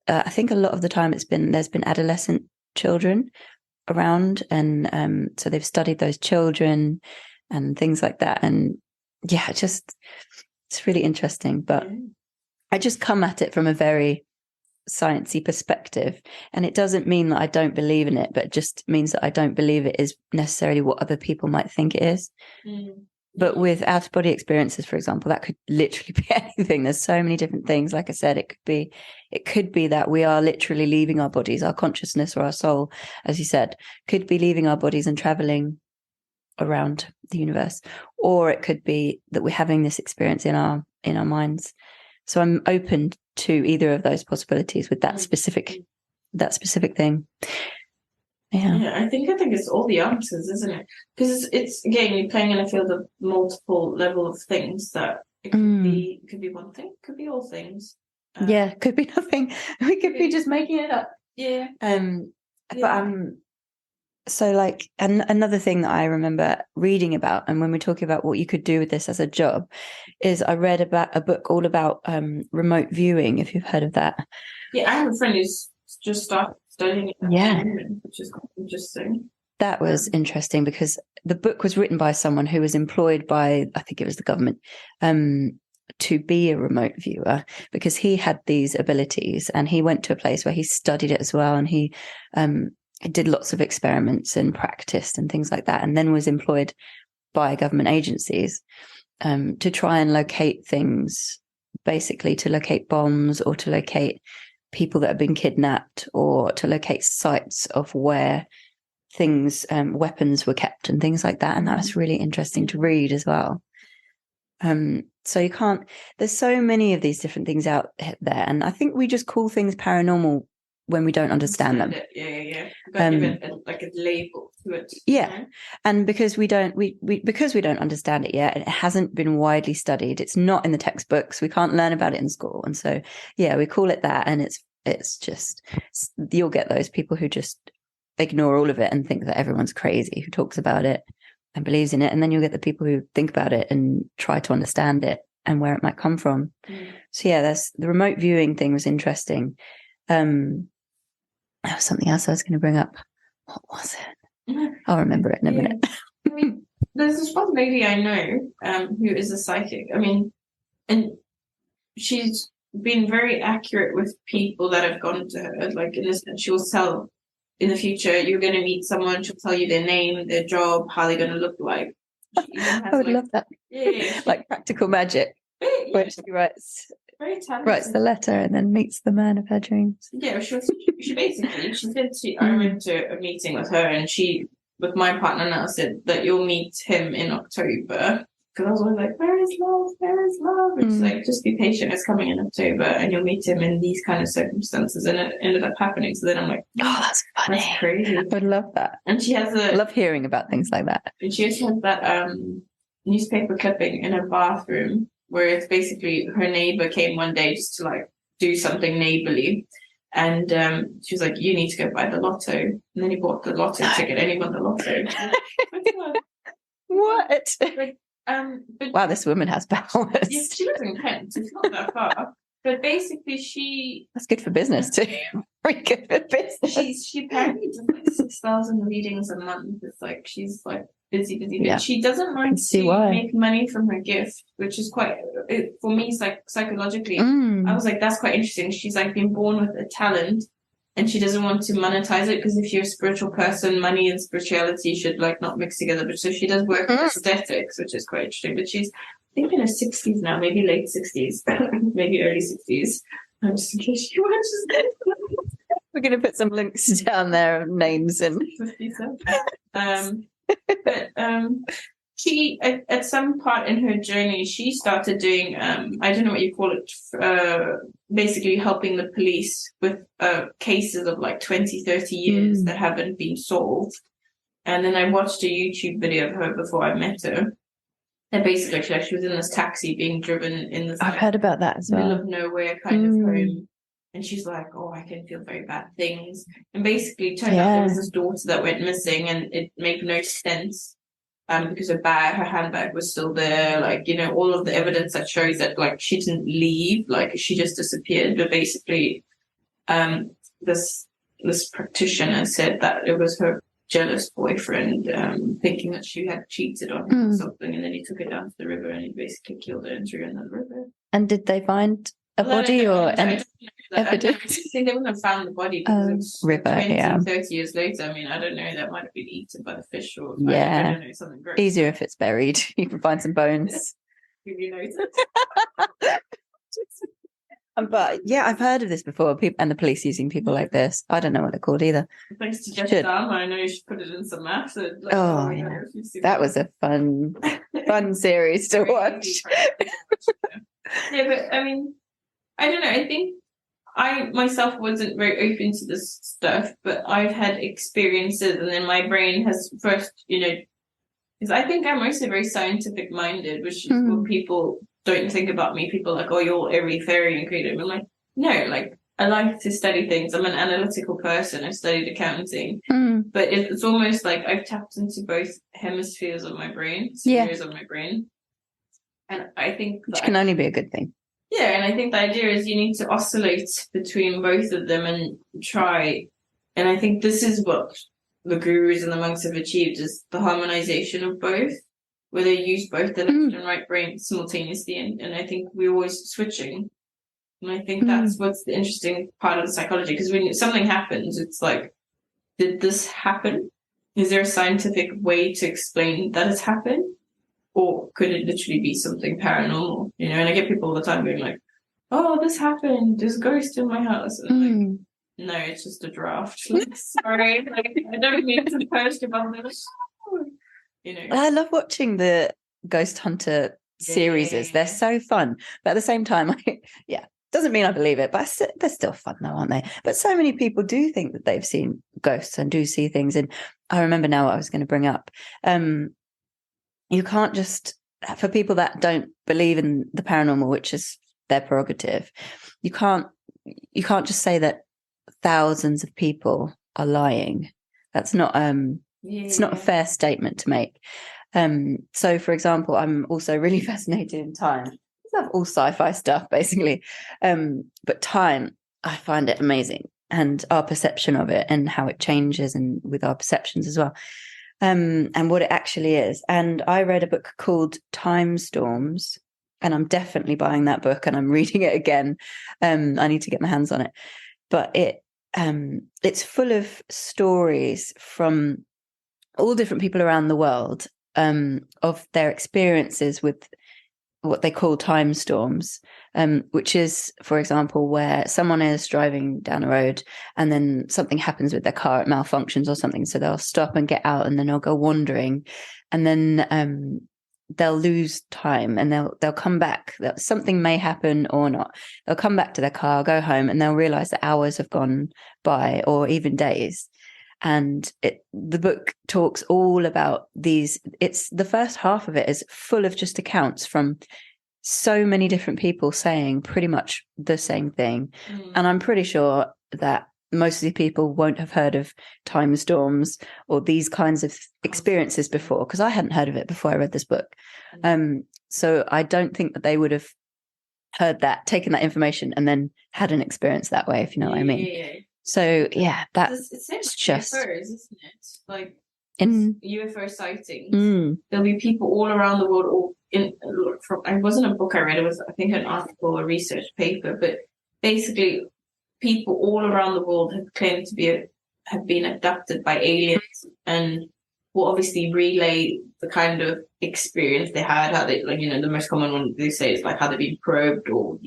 [SPEAKER 2] I think a lot of the time there's been adolescent children around, and so they've studied those children and things like that, and yeah, it's really interesting. But I just come at it from a very sciencey perspective, and it doesn't mean that I don't believe in it, but it just means that I don't believe it is necessarily what other people might think it is. But with out-of-body experiences, for example, that could literally be anything. There's so many different things. Like I said, it could be that we are literally leaving our bodies, our consciousness or our soul, as you said, could be leaving our bodies and traveling around the universe, or it could be that we're having this experience in our minds. So I'm open to either of those possibilities with that specific thing.
[SPEAKER 3] Yeah, I think it's all the answers, isn't it? Because it's again, you're playing in a field of multiple level of things that it could be one thing, could be all things.
[SPEAKER 2] Could be nothing. We could be just making it up. But so like, and another thing that I remember reading about, and when we're talking about what you could do with this as a job, is I read about a book all about remote viewing, if you've heard of that.
[SPEAKER 3] Yeah, I have a friend who's just started studying it, which is quite interesting.
[SPEAKER 2] That was interesting because the book was written by someone who was employed by, I think it was the government, to be a remote viewer, because he had these abilities, and he went to a place where he studied it as well, and he did lots of experiments and practiced and things like that, and then was employed by government agencies to try and locate things, basically to locate bombs or to locate people that have been kidnapped, or to locate sites of where things, weapons were kept and things like that. And that was really interesting to read as well. So there's so many of these different things out there, and I think we just call things paranormal when we don't understand them.
[SPEAKER 3] Yeah. Got even like a label to it.
[SPEAKER 2] Yeah, and because we don't understand it yet, and it hasn't been widely studied. It's not in the textbooks. We can't learn about it in school, and so we call it that. And it's just, you'll get those people who just ignore all of it and think that everyone's crazy who talks about it and believes in it, and then you'll get the people who think about it and try to understand it and where it might come from. So that's the remote viewing thing was interesting. There was something else I was going to bring up. What was it? I'll remember it in a minute.
[SPEAKER 3] I mean, there's this one lady I know who is a psychic. I mean, and she's been very accurate with people that have gone to her. Like, in this, she'll tell in the future you're going to meet someone. She'll tell you their name, their job, how they're going to look like.
[SPEAKER 2] I would love that.
[SPEAKER 3] Yeah.
[SPEAKER 2] Like practical magic. Where she writes the letter and then meets the man of her dreams.
[SPEAKER 3] Yeah, she basically, I went to a meeting with her, and she, with my partner now, said that you'll meet him in October. Because I was always like, where is love? Where is love? It's like, just be patient, it's coming in October, and you'll meet him in these kind of circumstances. And it ended up happening. So then I'm like,
[SPEAKER 2] oh, that's funny.
[SPEAKER 3] That's crazy.
[SPEAKER 2] I would love that.
[SPEAKER 3] And she has
[SPEAKER 2] I love hearing about things like that.
[SPEAKER 3] And she also has that newspaper clipping in her bathroom, where it's basically her neighbor came one day just to like do something neighborly, and she was like, you need to go buy the lotto. And then he bought the lotto ticket and he won the lotto.
[SPEAKER 2] What?
[SPEAKER 3] But,
[SPEAKER 2] wow, this woman has powers.
[SPEAKER 3] Yeah, she lives in Kent, so it's not that far. But basically, she
[SPEAKER 2] That's good for business too. Very good for business.
[SPEAKER 3] she apparently does like 6,000 readings a month. It's like she's like busy. But
[SPEAKER 2] Yeah.
[SPEAKER 3] she doesn't mind
[SPEAKER 2] see
[SPEAKER 3] to
[SPEAKER 2] why.
[SPEAKER 3] make money from her gift, which is quite for me. It's like psychologically, I was like, that's quite interesting. She's like been born with a talent, and she doesn't want to monetize it because if you're a spiritual person, money and spirituality should like not mix together. But so she does work with aesthetics, which is quite interesting. But she's I think in her 60s now, maybe late 60s, maybe early 60s. I'm just in case she watches it.
[SPEAKER 2] We're going to put some links down there of names and.
[SPEAKER 3] She at some part in her journey, she started doing I don't know what you call it, basically helping the police with cases of like 20, 30 years that haven't been solved. And then I watched a YouTube video of her before I met her. And basically, she was in this taxi being driven in this.
[SPEAKER 2] I've heard about that as well.
[SPEAKER 3] Middle of nowhere kind of home. And she's like, oh, I can feel very bad things. And basically, it turned out there was this daughter that went missing, and it made no sense because her handbag was still there. Like, you know, all of the evidence that shows that, like, she didn't leave, like, she just disappeared. But basically, this practitioner said that it was her jealous boyfriend thinking that she had cheated on him or something, and then he took her down to the river and he basically killed her and threw her in the river.
[SPEAKER 2] And did they find a body or any evidence?
[SPEAKER 3] I think they wouldn't have found the body because it's
[SPEAKER 2] river,
[SPEAKER 3] 30 years later. I mean, I don't know, that might have been eaten by the fish or I don't know, something gross.
[SPEAKER 2] Easier if it's buried. You can find some bones.
[SPEAKER 3] You know.
[SPEAKER 2] But yeah, I've heard of this before. People and the police using people like this. I don't know what they're called either.
[SPEAKER 3] Thanks to Jeff Dahmer, I know you should put it in some acid. Like,
[SPEAKER 2] yeah, that was a fun series to watch.
[SPEAKER 3] Yeah, but I mean, I don't know. I think I myself wasn't very open to this stuff, but I've had experiences, and then my brain has first, you know, because I think I'm mostly very scientific minded, which is what people don't think about me. People are like, oh, you're airy fairy and creative. I'm like, no, like I like to study things. I'm an analytical person. I've studied accounting, but it's almost like I've tapped into both hemispheres of my brain, spheres of my brain, and I think
[SPEAKER 2] which can only be a good thing.
[SPEAKER 3] Yeah, and I think the idea is you need to oscillate between both of them and try. And I think this is what the gurus and the monks have achieved, is the harmonization of both, where they use both the left and right brain simultaneously. And I think we're always switching. And I think that's what's the interesting part of the psychology, because when something happens, it's like, did this happen? Is there a scientific way to explain that it's happened? Or could it literally be something paranormal? You know, and I get people all the time going like, oh, this happened. There's a ghost in my house. And I'm like, no, it's just a draft. Like, sorry, like, I don't mean to post about this. You know,
[SPEAKER 2] I love watching the Ghost Hunter series. They're so fun, but at the same time, doesn't mean I believe it, but they're still fun though, aren't they? But so many people do think that they've seen ghosts and do see things. And I remember now what I was going to bring up. You can't just, for people that don't believe in the paranormal, which is their prerogative, you can't just say that thousands of people are lying. That's not it's not a fair statement to make. So for example, I'm also really fascinated in time. I love all sci-fi stuff basically, but time, I find it amazing, and our perception of it and how it changes, and with our perceptions as well, and what it actually is. And I read a book called Time Storms, and I'm definitely buying that book and I'm reading it again. I need to get my hands on it, but it's full of stories from all different people around the world, of their experiences with what they call time storms, which is, for example, where someone is driving down a road and then something happens with their car, it malfunctions or something, so they'll stop and get out, and then they'll go wandering, and then they'll lose time, and they'll come back. Something may happen or not. They'll come back to their car, go home, and they'll realize that hours have gone by, or even days. And the book talks all about these. It's the first half of it is full of just accounts from so many different people saying pretty much the same thing. And I'm pretty sure that most of the people won't have heard of time storms or these kinds of experiences before, because I hadn't heard of it before I read this book. So I don't think that they would have heard that, taken that information, and then had an experience that way, if you know what I mean.
[SPEAKER 3] Yeah.
[SPEAKER 2] So yeah,
[SPEAKER 3] It's
[SPEAKER 2] just
[SPEAKER 3] UFOs, isn't it? Like
[SPEAKER 2] in
[SPEAKER 3] UFO sightings. There'll be people all around the world. Or it wasn't a book I read. It was, I think, an article or research paper. But basically, people all around the world have claimed to have been abducted by aliens, and will obviously relay the kind of experience they had. How they, like, the most common one they say is like how they've been probed, or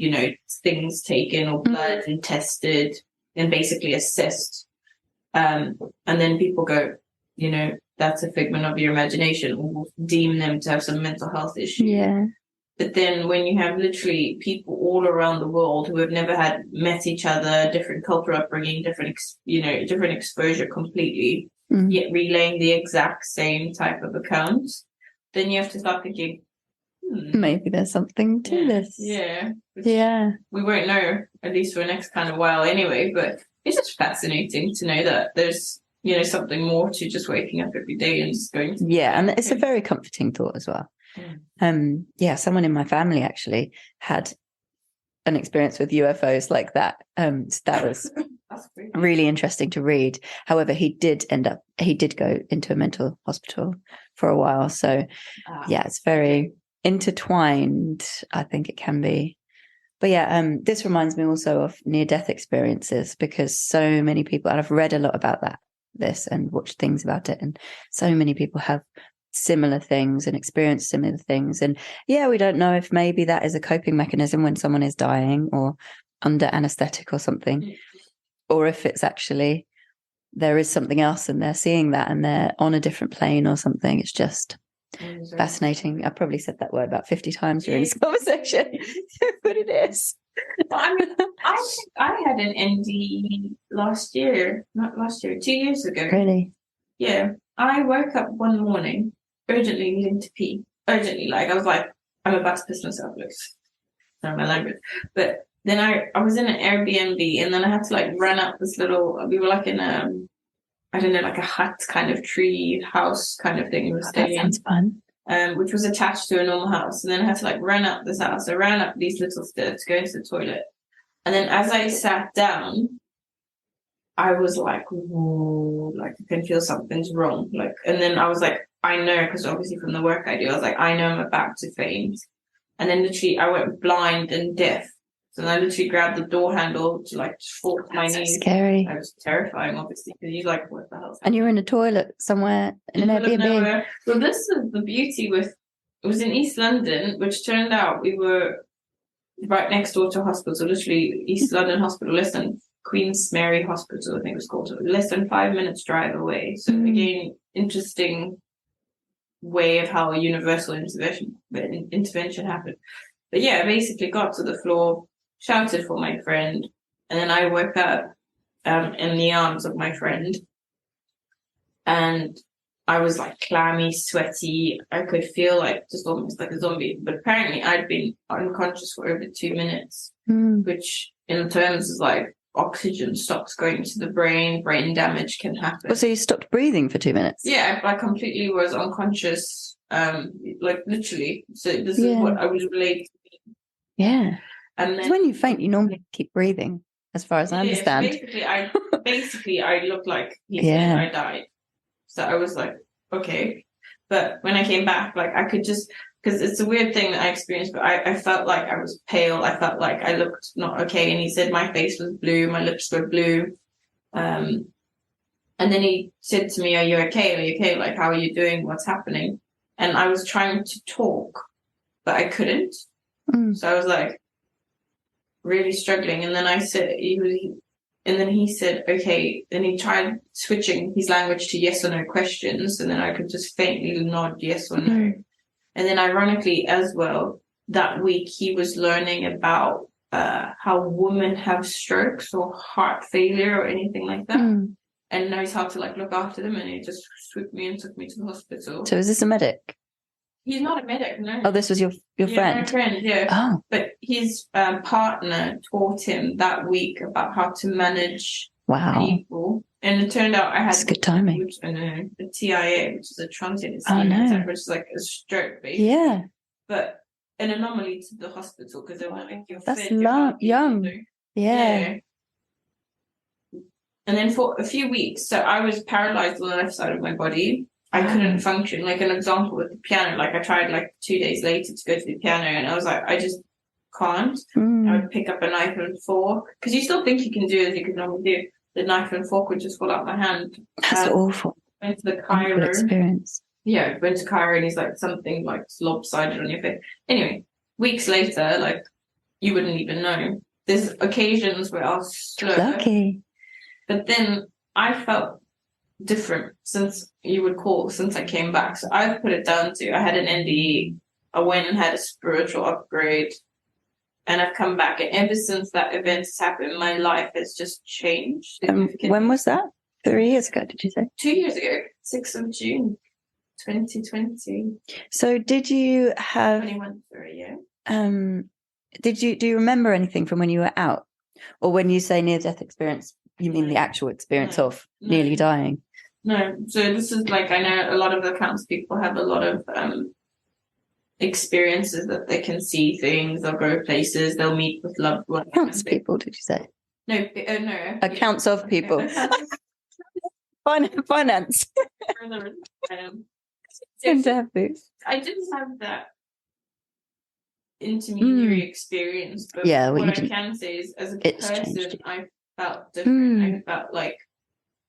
[SPEAKER 3] things taken, or blood and tested, and basically assessed. And then people go, that's a figment of your imagination, or deem them to have some mental health issue.
[SPEAKER 2] Yeah.
[SPEAKER 3] But then when you have literally people all around the world who have never met each other, different cultural upbringing, different exposure completely, yet relaying the exact same type of accounts, then you have to start thinking,
[SPEAKER 2] maybe there's something to this.
[SPEAKER 3] Yeah.
[SPEAKER 2] Yeah.
[SPEAKER 3] We won't know, at least for the next kind of while anyway, but it's just fascinating to know that there's, something more to just waking up every day and just going to...
[SPEAKER 2] Yeah, and it's a very comforting thought as well. Someone in my family actually had an experience with UFOs like that. So that was really interesting to read. However, he did go into a mental hospital for a while. So it's very intertwined, I think it can be. But this reminds me also of near-death experiences, because so many people, and I've read a lot about this and watched things about it, and so many people have similar things and experienced similar things. And we don't know if maybe that is a coping mechanism when someone is dying or under anesthetic or something, or if it's actually there is something else and they're seeing that and they're on a different plane or something. It's just fascinating. I probably said that word about 50 times during this conversation, but it is.
[SPEAKER 3] Well, I mean, I think I had an ND 2 years ago.
[SPEAKER 2] Really?
[SPEAKER 3] Yeah. I woke up one morning urgently needing to pee. Urgently, like I was like, I'm about to piss myself loose. Sorry, my language. But then I was in an Airbnb, and then I had to like run up this we were like in like a hut kind of tree house kind of thing. We were staying.
[SPEAKER 2] That sounds fun.
[SPEAKER 3] Which was attached to a normal house. And then I had to like run up this house. I ran up these little steps, go into the toilet. And then as I sat down, I was like, whoa, like I can feel something's wrong. Like, and then I was like, I know, because obviously from the work I do, I was like, I know I'm about to faint. And then literally I went blind and deaf. So then I literally grabbed the door handle to like fall to my knees.
[SPEAKER 2] So scary.
[SPEAKER 3] It was terrifying, obviously, because you're like, what the hell?
[SPEAKER 2] And you were in a toilet somewhere in an Airbnb.
[SPEAKER 3] Well, this is the beauty it was in East London, which turned out we were right next door to a hospital. So literally East London Hospital, less than Queen's Mary Hospital, I think it was called, less than 5 minutes drive away. So again, interesting way of how a universal intervention happened. But I basically got to the floor, shouted for my friend, and then I woke up in the arms of my friend, and I was like clammy, sweaty. I could feel like just almost like a zombie. But apparently I'd been unconscious for over 2 minutes, which in terms is like oxygen stops going to the brain damage can happen.
[SPEAKER 2] Well, so you stopped breathing for 2 minutes?
[SPEAKER 3] Yeah, I completely was unconscious, like literally. So this is what I was related to.
[SPEAKER 2] Yeah.
[SPEAKER 3] And then
[SPEAKER 2] when you faint, you normally keep breathing, as far as I understand.
[SPEAKER 3] Basically, I looked like I died. So I was like, okay. But when I came back, like I could just, because it's a weird thing that I experienced, but I felt like I was pale. I felt like I looked not okay. And he said my face was blue, my lips were blue. And then he said to me, are you okay? Are you okay? Like, how are you doing? What's happening? And I was trying to talk, but I couldn't. So I was like really struggling. And then I said, and then he said, okay. Then he tried switching his language to yes or no questions. And then I could just faintly nod yes or no. And then ironically as well, that week he was learning about how women have strokes or heart failure or anything like that. And knows how to like look after them. And he just swooped me and took me to the hospital.
[SPEAKER 2] So is this a medic?
[SPEAKER 3] He's not a medic, no.
[SPEAKER 2] Oh, this was your friend?
[SPEAKER 3] My friend, yeah.
[SPEAKER 2] Oh.
[SPEAKER 3] But his partner taught him that week about how to manage people. And it turned out I had...
[SPEAKER 2] That's good timing.
[SPEAKER 3] A TIA, which is a transient ischemic attack, which is like a stroke, basically.
[SPEAKER 2] Yeah.
[SPEAKER 3] But an anomaly to the hospital because they were like, you're
[SPEAKER 2] That's
[SPEAKER 3] fit, you're healthy,
[SPEAKER 2] young.
[SPEAKER 3] you know.
[SPEAKER 2] Yeah.
[SPEAKER 3] And then for a few weeks, so I was paralyzed on the left side of my body. I couldn't function. Like an example with the piano, like I tried like 2 days later to go to the piano and I was like, I just can't. I would pick up a knife and fork because you still think you can do as you can normally do. The knife and fork would just fall out my hand.
[SPEAKER 2] That's awful.
[SPEAKER 3] Went to the
[SPEAKER 2] Awful
[SPEAKER 3] chiro.
[SPEAKER 2] experience.
[SPEAKER 3] Yeah, went to chiro and he's like something like lopsided on your face. Anyway, weeks later, like you wouldn't even know. There's occasions where I'll slur.
[SPEAKER 2] Lucky.
[SPEAKER 3] But then I felt different since I came back. So I've put it down to I had an NDE. I went and had a spiritual upgrade. And I've come back. And ever since that event has happened, my life has just changed.
[SPEAKER 2] When was that? 3 years ago, did you say?
[SPEAKER 3] 2 years ago, 6th of June, 2020.
[SPEAKER 2] So did you have
[SPEAKER 3] 21 for a year.
[SPEAKER 2] do you remember anything from when you were out? Or when you say near-death experience, you mean the actual experience of nearly dying?
[SPEAKER 3] No. So this is like, I know a lot of accounts people have a lot of experiences that they can see things, they'll go places, they'll meet with loved ones.
[SPEAKER 2] Accounts people, did you say?
[SPEAKER 3] No, no.
[SPEAKER 2] Accounts of people. Finance.
[SPEAKER 3] I didn't have that intermediary experience, but what I can say is, as a person, I felt different. I felt like,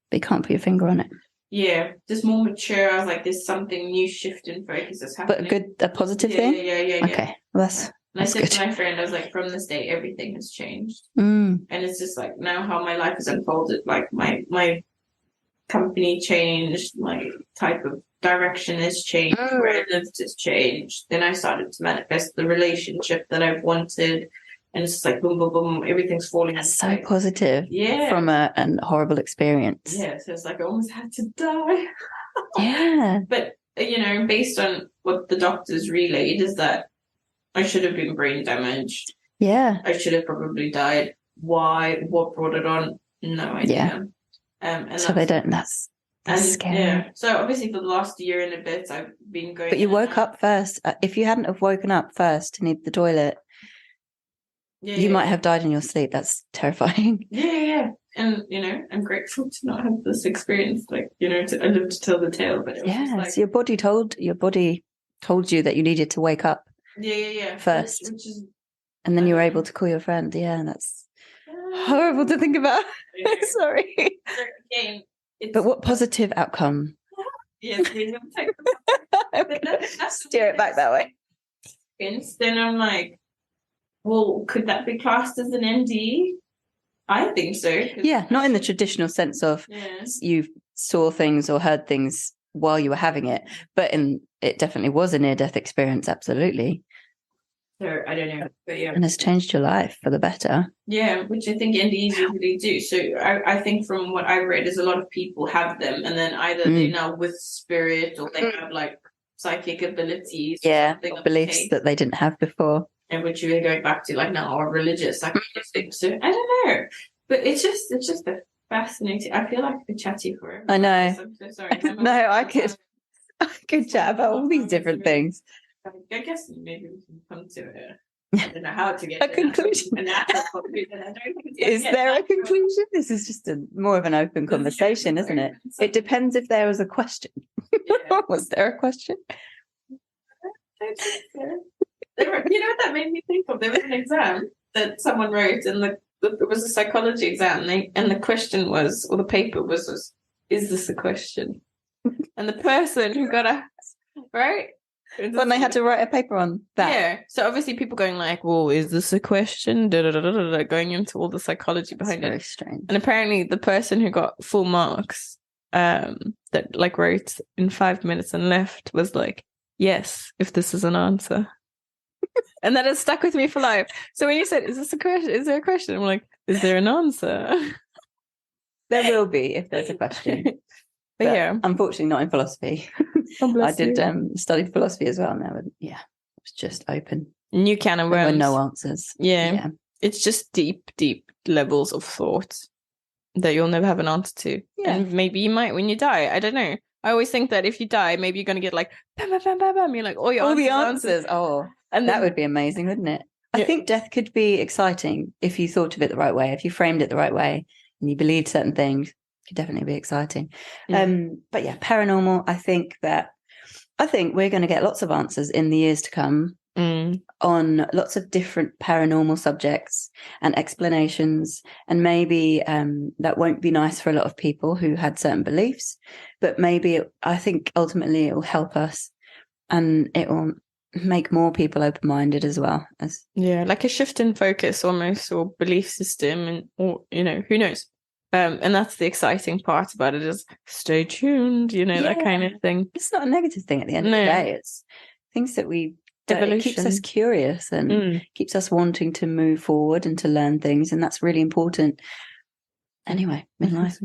[SPEAKER 2] but you can't put your finger on it.
[SPEAKER 3] Yeah, just more mature. I was like, there's something new shift in focus that's happening.
[SPEAKER 2] But a positive thing?
[SPEAKER 3] Yeah.
[SPEAKER 2] Okay, well, that's
[SPEAKER 3] I said
[SPEAKER 2] good.
[SPEAKER 3] to my friend, I was like, from this day, everything has changed. And it's just like, now how my life has unfolded, like my company changed, my type of direction has changed, where I lived has changed. Then I started to manifest the relationship that I've wanted. And it's just like boom, boom, boom, everything's falling.
[SPEAKER 2] That's so positive.
[SPEAKER 3] Yeah.
[SPEAKER 2] From a horrible experience.
[SPEAKER 3] Yeah, so it's like I almost had to die.
[SPEAKER 2] Yeah.
[SPEAKER 3] But, based on what the doctors relayed is that I should have been brain damaged.
[SPEAKER 2] Yeah.
[SPEAKER 3] I should have probably died. Why? What brought it on? No idea.
[SPEAKER 2] Yeah. And so they don't, that's scary.
[SPEAKER 3] Yeah. So obviously for the last year and a bit, I've been going.
[SPEAKER 2] But you woke up first. If you hadn't have woken up first to need the toilet, you might have died in your sleep. That's terrifying.
[SPEAKER 3] Yeah. And, I'm grateful to not have this experience. Like, I lived to tell the tale. But it was
[SPEAKER 2] so your body told you that you needed to wake up.
[SPEAKER 3] Yeah.
[SPEAKER 2] First.
[SPEAKER 3] Which is,
[SPEAKER 2] and then you were able to call your friend. Yeah, and that's horrible to think about. Sorry.
[SPEAKER 3] Again,
[SPEAKER 2] but what positive outcome?
[SPEAKER 3] Yes,
[SPEAKER 2] steer it back that way.
[SPEAKER 3] And then I'm like, well, could that be classed as an ND? I think so.
[SPEAKER 2] Yeah, not in the traditional sense of you saw things or heard things while you were having it, but it definitely was a near-death experience, absolutely.
[SPEAKER 3] So I don't know, but yeah.
[SPEAKER 2] And has changed your life for the better.
[SPEAKER 3] Yeah, which I think NDs usually do. So I think from what I've read is a lot of people have them and then either they're now with spirit or they have like psychic abilities.
[SPEAKER 2] Yeah, beliefs that they didn't have before.
[SPEAKER 3] And which you're going back to like now or religious, I think so. I don't know. But it's just a fascinating. I feel like I could chat to you forever.
[SPEAKER 2] I know.
[SPEAKER 3] I'm so sorry.
[SPEAKER 2] No, I could chat about all these different things.
[SPEAKER 3] I guess maybe we can come to I don't know how to get
[SPEAKER 2] a conclusion. Is there a conclusion? This is just more of an open conversation, isn't it? It depends if there was a question. Yeah. Was there a question?
[SPEAKER 3] You know what that made me think of? There was an exam that someone wrote, and it was a psychology exam, and the question was, or the paper was, is this a question? And the person who got right?
[SPEAKER 2] When they had to write a paper on that.
[SPEAKER 3] Yeah. So obviously people going like, well, is this a question? Going into all the psychology behind it.
[SPEAKER 2] Very strange.
[SPEAKER 3] And apparently the person who got full marks, that like wrote in 5 minutes and left was like, yes, if this is an answer. And that has stuck with me for life. So when you said, is this a question? Is there a question? I'm like, is there an answer?
[SPEAKER 2] There will be if there's a question.
[SPEAKER 3] But yeah.
[SPEAKER 2] Unfortunately not in philosophy. I did study philosophy as well now. And yeah, it was just open.
[SPEAKER 3] New can of worms.
[SPEAKER 2] There were no answers.
[SPEAKER 3] Yeah. It's just deep, deep levels of thought that you'll never have an answer to. Yeah. And maybe you might when you die. I don't know.
[SPEAKER 1] I always think that if you die, maybe you're going to get like, bam, bam, bam, bam, bam. You're like, all your
[SPEAKER 2] All
[SPEAKER 1] answers,
[SPEAKER 2] the answers. Oh,
[SPEAKER 1] And
[SPEAKER 2] that
[SPEAKER 1] then,
[SPEAKER 2] would be amazing, wouldn't it? I
[SPEAKER 1] Yeah.
[SPEAKER 2] think death could be exciting if you thought of it the right way, if you framed it the right way and you believed certain things. It could definitely be exciting. But yeah, paranormal, I think we're going to get lots of answers in the years to come on lots of different paranormal subjects and explanations. And maybe that won't be nice for a lot of people who had certain beliefs, but maybe I think ultimately it will help us, and it will make more people open-minded as well.
[SPEAKER 1] Like a shift in focus almost, or belief system, and or who knows. And that's the exciting part about it, is stay tuned, that kind of thing.
[SPEAKER 2] It's not a negative thing at the end of the day. It's things that it keeps us curious and keeps us wanting to move forward and to learn things, and that's really important. Anyway, midlife.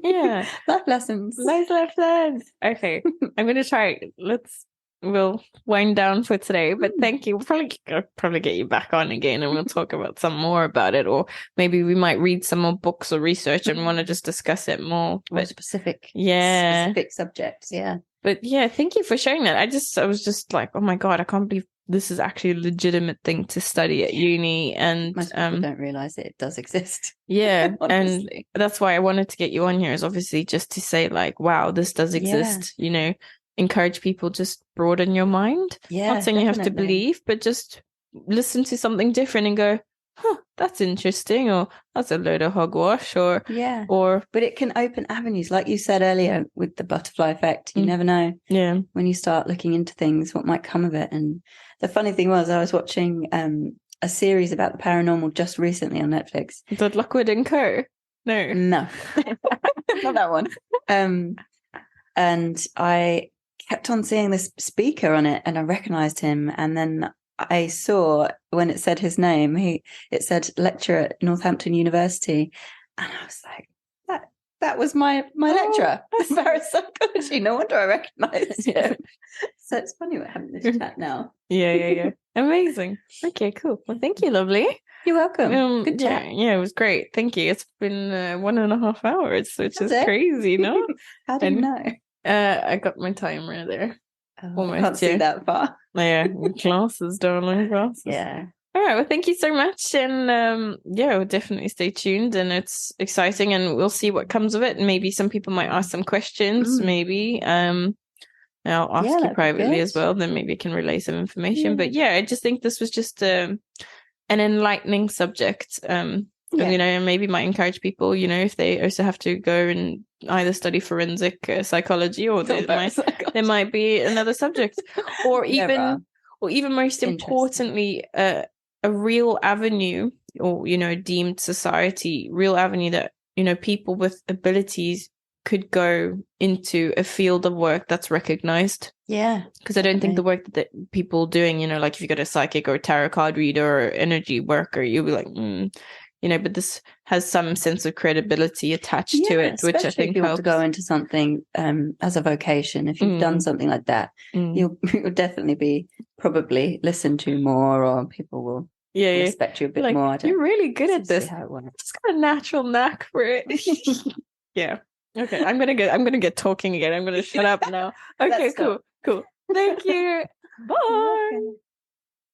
[SPEAKER 1] Yeah.
[SPEAKER 2] Life lessons.
[SPEAKER 1] Life lessons. Okay. I'm going to try. We'll wind down for today, but thank you. I'll probably get you back on again and we'll talk about some more about it, or maybe we might read some more books or research and want to just discuss it more.
[SPEAKER 2] More specific.
[SPEAKER 1] Yeah.
[SPEAKER 2] Specific subjects. Yeah.
[SPEAKER 1] But yeah, thank you for sharing that. I was just like, oh my God, I can't believe this is actually a legitimate thing to study at uni. And
[SPEAKER 2] most people don't realize it does exist.
[SPEAKER 1] Yeah. And that's why I wanted to get you on here, is obviously just to say like, wow, this does exist, encourage people, just broaden your mind.
[SPEAKER 2] Yeah.
[SPEAKER 1] Not saying you have to believe, but just listen to something different and go, that's interesting, or that's a load of hogwash,
[SPEAKER 2] but it can open avenues, like you said earlier with the butterfly effect. You never know when you start looking into things what might come of it. And the funny thing was, I was watching a series about the paranormal just recently on Netflix.
[SPEAKER 1] The Lockwood and Co. No
[SPEAKER 2] not that one. And I kept on seeing this speaker on it, and I recognized him, and then I saw when it said his name, it said lecturer at Northampton University, and I was like, that was my lecturer, parapsychology. No wonder I recognised him. So it's funny we're having this chat now.
[SPEAKER 1] Yeah. Amazing. Okay, cool. Well, thank you, lovely.
[SPEAKER 2] You're welcome. Good chat.
[SPEAKER 1] Yeah, it was great. Thank you. It's been 1.5 hours, which is crazy, no?
[SPEAKER 2] How do you know?
[SPEAKER 1] I got my timer there.
[SPEAKER 2] Almost, I can't see that far.
[SPEAKER 1] Yeah, glasses, darling, glasses.
[SPEAKER 2] Yeah.
[SPEAKER 1] All right, well, thank you so much. And we'll definitely stay tuned, and it's exciting, and we'll see what comes of it. And maybe some people might ask some questions, maybe. I'll ask you privately as well, then maybe I can relay some information. But I just think this was just an enlightening subject. And maybe might encourage people, if they also have to go and either study forensic psychology, or there might be another subject, or even most importantly, a real avenue, or deemed society real avenue that people with abilities could go into a field of work that's recognized.
[SPEAKER 2] Yeah,
[SPEAKER 1] because I don't think the work that people doing, like if you got a psychic or a tarot card reader or energy worker, you'll be like, but this has some sense of credibility attached to it, which I think
[SPEAKER 2] if you
[SPEAKER 1] helps
[SPEAKER 2] want to go into something as a vocation. If you've done something like that, you'll definitely be probably listened to more, or people will respect you a bit more.
[SPEAKER 1] You're really good at this.
[SPEAKER 2] How it works.
[SPEAKER 1] Just got a natural knack for it. Yeah. Okay. I'm gonna get talking again. I'm gonna shut up now. Okay. Cool. Thank you. Bye.